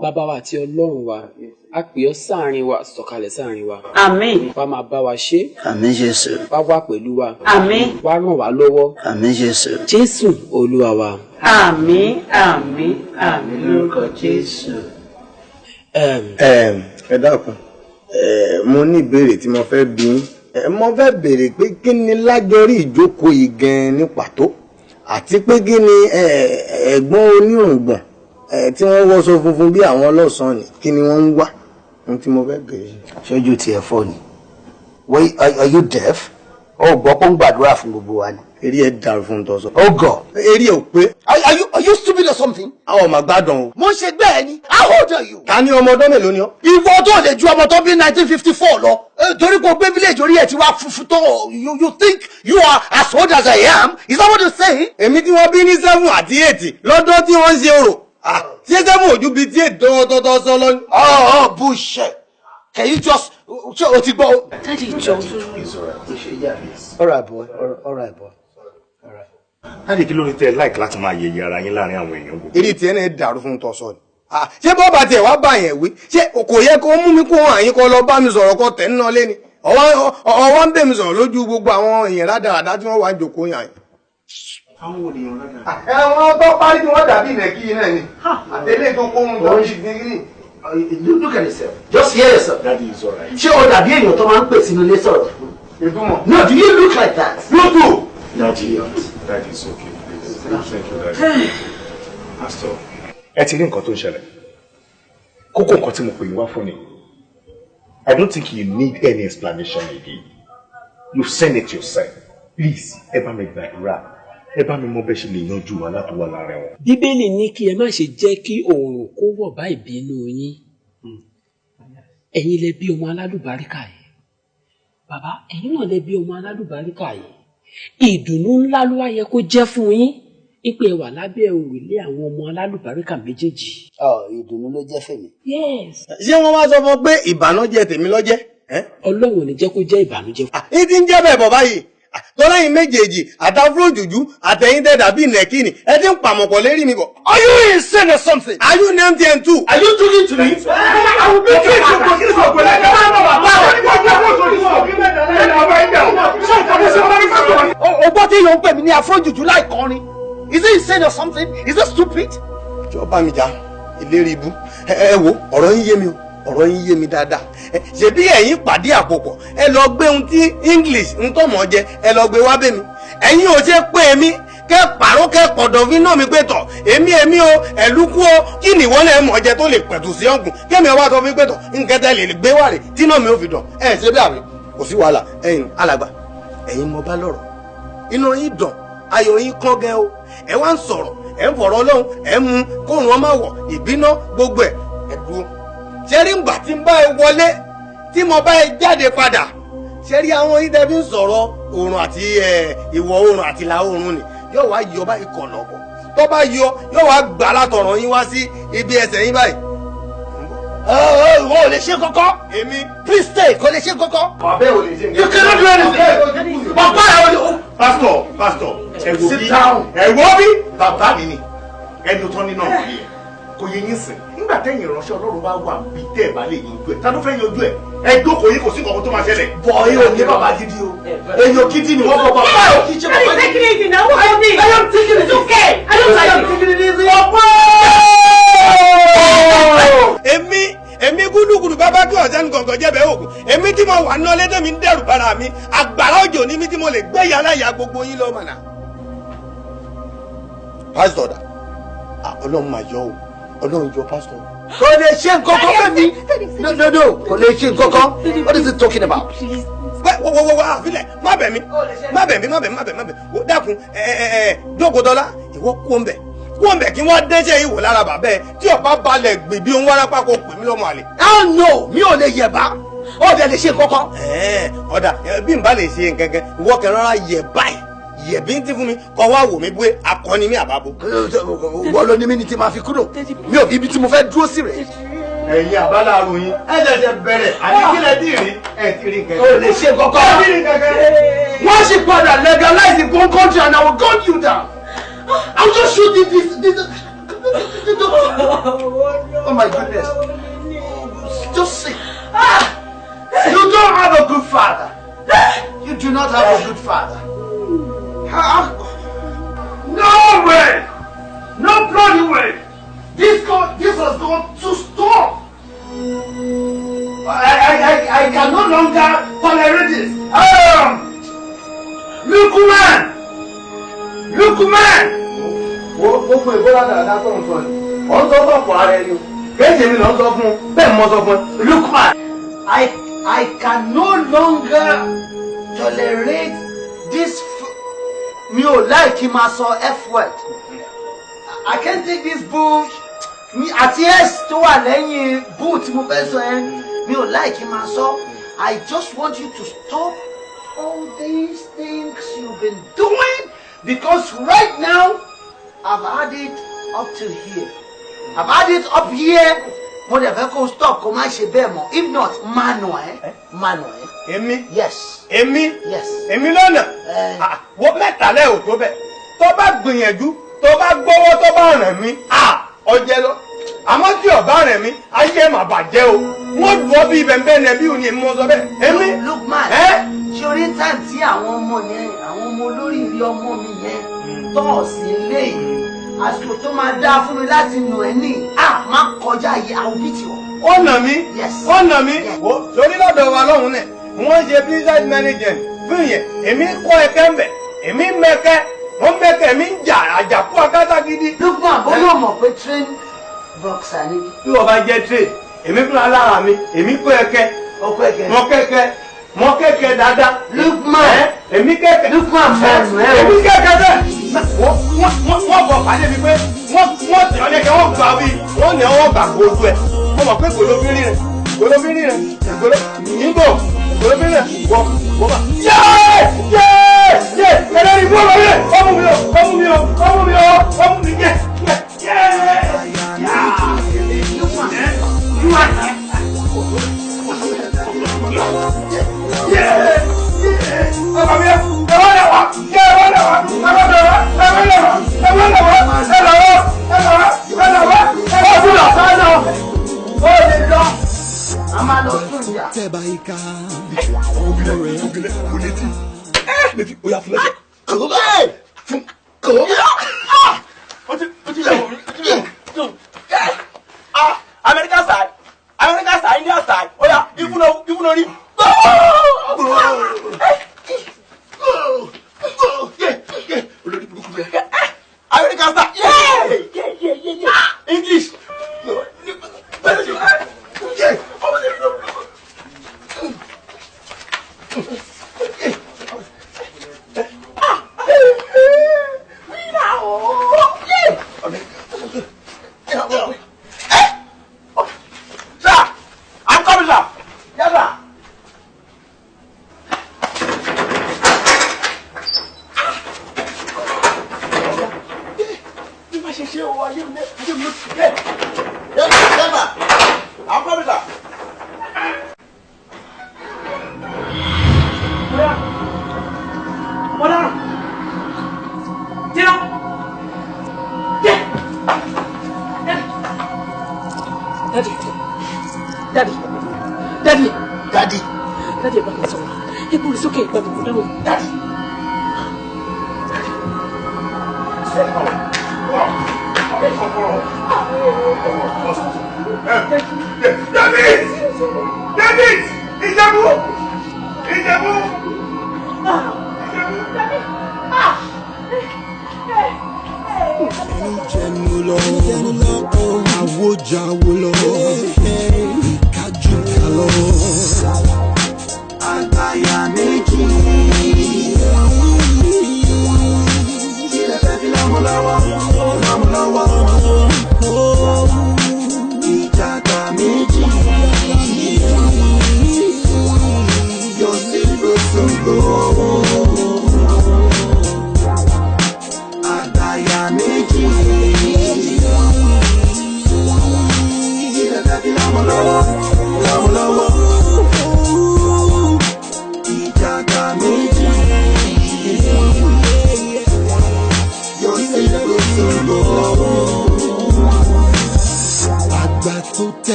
Speaker 16: Bàbá wa àti Ọlọ́run wa, a pè ọ́ sáàrin wa, sọ̀kalẹ̀ sáàrin wa.
Speaker 7: Àmín.
Speaker 16: Wá máa bá wa ṣe.
Speaker 6: Àmín Jésù.
Speaker 16: Wá wà pẹ̀lú wa.
Speaker 7: Àmín.
Speaker 16: Wá ràn wá lọ́wọ́.
Speaker 6: Àmín Jésù.
Speaker 16: Jésù Olúwa wa.
Speaker 7: Àmín lórúkọ Jésù.
Speaker 4: Ẹ dákun, mo ní ìbéèrè tí mo fẹ́ bi yín. Mo fẹ́ béèrè pé kí ni lájọrí ìjókòó yìí gan ní pàtó àti pé kí ni ẹ̀gbọ́n onírùngbọ̀n tí wọ́n wọṣọ funfun bí àwọn ọlọ́sàn ni kí ni wọ́n ń wá ohun tí mo fẹ́ béèrè.
Speaker 6: Ṣojú tiẹ̀ fọ́ ni. Are you deaf? Ó gbọ́ kó ń gbàdúrà fún gbogbo wa ni.
Speaker 4: Eré ẹ̀ dàrú fún tọ́sọ.
Speaker 6: Ó gọ̀.
Speaker 4: Eré ò pé.
Speaker 6: Are you stupid or something?
Speaker 4: Àwọn ọmọ gbádùn o.
Speaker 6: Mo ṣe gbẹ́ ẹ ni. How old are you?
Speaker 4: Ta ni ọmọ ọdún mélòó ni ọ?
Speaker 6: Ìwọ tó lè ju ọmọ tó bí 1954 lọ. Torí kò gbé village orí ẹ̀ ti wá funfun tó. You think you are as old as I am? Is that what you're saying?
Speaker 4: Èmi tí wọ́n bí ní 7 àti 8 lọ́dún tí wọ́n ń ṣe orò. Ṣé 7 ojú bíi tí 8 tọ́tọ́tọ́ sọ lọ.
Speaker 6: Oh, bullshit. Can you just... o ti gbọ́.
Speaker 7: Daddy, Joe.
Speaker 6: All right, boy. All right.
Speaker 2: láti kí ló ní tẹ́ láìkí láti máa yẹ̀yẹ́ ara yín láàrin àwọn èèyàn gbogbo.
Speaker 4: eré tiẹ̀ náà dàrú fún tọ́sọ ni ṣé bọ́ọ̀bà tiẹ̀ wá bá yẹn wí ṣé kò yẹ kó mú mi kó hàn yín kó lọ bá mi sọ̀rọ̀ kó tẹ̀ ń ná lé ni ọwọ́ ń bẹ̀ mi sọ̀rọ̀ lójú gbogbo àwọn èèyàn rádaràdá tí wọ́n wá jòkó yàn yín.
Speaker 2: àwọn ènìyàn rádaràdá.
Speaker 4: ẹ̀wọ̀n tó parí tí wọ́n dàbí ilẹ̀ kí náà ni àtẹlẹ́ tó kó ń lọ sí ní.
Speaker 6: Look at yourself. Just hear yourself.
Speaker 2: Daddy is alright.
Speaker 6: Ṣé o dàbí èèyàn tó máa ń pè sínú ilé sọ̀rọ̀? No, do you look like that?
Speaker 4: You too.
Speaker 2: Daddy is okay. Thank you, Daddy. Pastor, ẹ ti rí nǹkan tó ń ṣẹlẹ̀. Kókó nǹkan tí mo pè yín wá fún ni. I don't think you need any explanation again. You've seen it yourself. Please, ẹ bá mi gbàdúrà. Ẹ bá mi mọ bẹ́ẹ̀ ṣe lè yanjú wàhálà tó wà láàrin wọn.
Speaker 16: Bíbélì ní kí ẹ má ṣe jẹ́ kí oòrùn kó wọ̀ bá ìbínú yín. Ẹ̀yin lẹ bí ọmọ alálùbáríkà yìí. Bàbá, ẹ̀yin náà lẹ bí ọmọ alálùbáríkà yìí. Ìdùnnú ńlá ló wá yẹ kó jẹ́ fún yín. Ipe wà lábẹ́ òrùlé àwọn ọmọ alálùbáríkà méjèèjì.
Speaker 6: Ìdùnnú ló jẹ́ fèmí.
Speaker 16: Yes.
Speaker 4: Ṣé wọ́n wá sọ fún pé ìbànújẹ́ tèmi lọ́jẹ́?
Speaker 16: Ọlọ́run ò ní jẹ́ kó jẹ́ ìbànújẹ́.
Speaker 4: Ìdí ń jẹ́ bẹ́ẹ̀ bọ̀ báyìí. Tọ́lẹ́yìn méjèèjì àtàfúrò jùjú àtẹ̀yìn tẹ̀dà bíi nẹ̀kíni ẹ ti ń pàmọ̀pọ̀ lérí mi bọ̀.
Speaker 8: Are you insane or something?
Speaker 4: Are you named them too?
Speaker 8: Are you talking to me? I will beat you to go kill you. Ọgbọ́n tí yóò pè mí ní afrojuju láì kọrin. Is it insane or something? Is it stupid?
Speaker 4: Jọba mi jà ìlérí ibú. Ẹ wo ọ̀rọ̀ yín yé mi o. Ọ̀rọ̀ yín yé mi dáadáa. Ṣebí ẹ̀yin pàdé àpòpọ̀ ẹ lọ gbé ohun tí English ń tọ́ mọ̀ jẹ ẹ lọ gbé wá bẹ́ mi. Ẹ̀yin ò ṣe pé èmi kẹ́ pàrọ̀ kẹ́ pọ̀dọ̀ fi náà mi pé tọ̀ èmi o ẹ̀lúkú o kí ni ìwọ́n lẹ̀ mọ̀ jẹ tó lè pẹ̀tù sí ọ̀gùn kémi ọwọ́ àtọ́ fi pé tọ̀ nkẹ́tẹ́ lè gbé wà rè tí náà mi ò fi dàn ẹ̀ ṣe bí àwẹ̀ kò sí wàhálà ẹ̀yin alàgbà ẹ̀yin mo bá lọ́rọ̀ inú yín dàn ayọ̀ yín kán gẹ́ o ẹ wá ń sọ̀rọ̀ ẹ ń fọ̀rọ̀ Ọlọ́run ẹ ń mu kóòrùn ọmọ wọ̀ ìbínú gbogbo ẹ̀ dúró ṣẹ́rí ńgbà tí ń bá ẹ wọlé tí mo bá ẹ jáde padà ṣẹ́rí àwọn yìí tẹ́bí ń sọ̀rọ̀ oòrùn àti ìwọ̀ oòrùn àti ìlà oòrùn ni yóò wá yọ báyìí kọ̀ lọ́bọ̀ tó bá yọ yóò wá gbà látọ̀rọ̀ yín wá sí ibi ẹsẹ̀ yín báyìí.
Speaker 8: Ìwọ ò lè ṣe kọ́kọ́.
Speaker 4: Èmi.
Speaker 8: Please stay, kò lè ṣe kọ́kọ́.
Speaker 4: Bàbá ò lè ṣe nǹkan.
Speaker 8: You cannot do anything. Bàbá ẹ̀ ò lè.
Speaker 2: Pastor,
Speaker 8: Sit down.
Speaker 2: Ẹ̀wọ́ bí bàbá mi ni ẹnu tán nínú ọ̀rọ̀ yẹn kò yẹ yín sìn nígbà tẹ́yìn ìránṣẹ́ Ọlọ́run bá wà bí tẹ́ ẹ̀ bá lè yanjú ẹ̀ ta ló fẹ́ yanjú ẹ̀ ẹ jókòó yín kò sí nǹkan tó máa ṣẹlẹ̀.
Speaker 8: Bọ̀ ẹ ò ní bàbá gidi o èyàn gidi ni wọ́n bọ̀ bàbá ò kí ṣe bàbá gidi. I am taking it okay. I am taking it easy.
Speaker 4: Èmi gúdúgúdú bàbá kí ọ̀sẹ̀ ń gọ̀ngàn jẹ́ bẹ́ẹ̀ ògùn èmi tí mo wà ní ọlẹ́dẹ̀ mi ń dẹ́rù bara mi àgbàrá òjò ní mi tí mo lè gbé yàrá ìyá gbogbo yín lọ mọ̀nà. Pásítọ̀ dà Ọlọ́run máa yọ o Ọlọ́run yọ pásítọ̀.
Speaker 8: Kò lè ṣe nǹkan kan fẹ́ mi. No, kò lè ṣe nǹkan kan. What is he talking about?
Speaker 4: Wọ́wọ́wọ́ àfilẹ̀ má bẹ̀ mí dákun jókòó dọ́là ìwọ kú ń bẹ̀ kí wọ́n dẹ́sẹ̀ ìwò lára bàbá ẹ tí ọ̀pá balẹ̀ gbè bí òun wárápá kò pè mí lọ́mọ àlè.
Speaker 8: No, mi ò lè yẹ̀bá ó dẹ̀ lè ṣe nǹkan.
Speaker 4: Ọ̀dà bí n bá lè ṣe nǹkan kan ìwọ kẹrin rárá yẹ̀ báyìí yẹ̀bí ń tí fún mi kọ́ wá wò mí pé akọni mi àbábo.
Speaker 8: Wọ́n ló ní mí ni tí máa fi kúrò mi ò bí ibi tí mo fẹ́ dúró sí rẹ̀.
Speaker 4: Ẹ̀yin àbálá àrùn yín ẹ̀jẹ̀ bẹ̀rẹ̀ àní kílẹ̀ dì rí ẹ̀ ti rí nǹkan.
Speaker 8: Ó lè ṣe nǹkan kan. Wọ́n sì padà legalize the gun country and I will gun you down. I'll just shoot this. Oh my goodness. Just see. You don't have a good father. You do not have a good father. No way! No bloody way! This has got to stop! I can no longer tolerate this. Lukman!
Speaker 4: Gbogbo ìbọ́lá dáadáa tó ń sọ ni. Ọ̀ ń sọ fún ọ̀pọ̀ ara ẹni o. Kéèjì mi lọ ń sọ fún un. Bẹ́ẹ̀ mo sọ fún ẹ.
Speaker 8: Lukman, I can no longer tolerate this. Mi ò like kí n máa sọ F word. I can't take this bull. Àti S tó wà lẹ́yìn bull tí mo fẹ́ sọ yẹn. Mi ò like kí n máa sọ. I just want you to stop all these things you've been doing because right now I've had it up to here. I've had it up here. Mo dẹ̀ fẹ́ kó stop kó má ṣe bẹ́ẹ̀ mọ́. If not, Manuel.
Speaker 4: Èmi.
Speaker 8: Yes.
Speaker 4: Èmi.
Speaker 8: Yes.
Speaker 4: Èmi lọ́nà. Wọ́n mẹ́ta lẹ́ ò tó bẹ̀. tó bá gbìyànjú tó bá gbọ́wọ́ tó bá ràn mí ọjẹ́ lọ àmọ́ tí ọba rẹ̀ mí ayé mà bàjẹ́ o wọ́n lù ọ́ bí bẹ̀m̀bẹ̀ nẹ̀ bí òní mo sọ bẹ́ẹ̀ èmi.
Speaker 6: Lukman ṣé orí táìm tí àwọn ọmọ yẹn àwọn ọmọ olórí ìrí ọmọ mi yẹn tọ́ sí ilé yìí àsìkò tó máa dáa fún mi láti nù ẹ́ ní má kọjá yìí àwọn bíi tiwọn.
Speaker 4: ó nà mí wo lórí lọ́dọ̀ wa lọ́hùn náà wọ́n ṣe business management fún yẹn èmi kọ́ ẹ̀kẹ́ ń bẹ̀ èmi mẹ́kẹ́ wọ́n mẹ́kẹ́ mi ń jà àjàkú akátá gidi.
Speaker 6: Lukman bó ló mọ̀ pé train boxer ni.
Speaker 4: bí wọ́n bá jẹ́ train èmi fúnra lára mi èmi kọ́ ẹ̀kẹ́ mọ kẹ̀kẹ́ dáadáa.
Speaker 6: Lukman
Speaker 4: èmi kẹ̀kẹ́
Speaker 6: Lukman mọ̀nù ẹ̀
Speaker 4: èmi kẹ̀kẹ́ bẹ́ẹ̀ wọ́n bọ̀ pàdé mi pé wọ́n tì ọ́ lẹ́kẹ́ wọ́n gbà bí wọ́n ní ọwọ́ gbà kó ojú ẹ̀ wọ́n mọ̀ pé golobiri rẹ̀ nígbò golobiri rẹ̀ wọ́n bá yéé ẹlẹ́rìí fún ọmọ mi ọmú mi yẹ American style, India style. Oh yeah, even though American style. Yeah. English.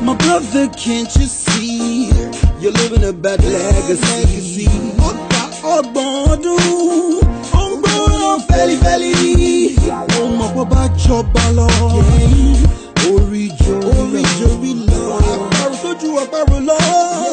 Speaker 1: My brother, can't you see? You're living a bad legacy. Ọmọ bọ́bá jọba lọ. Orí jorí lọ. Àparò tó ju àparò lọ.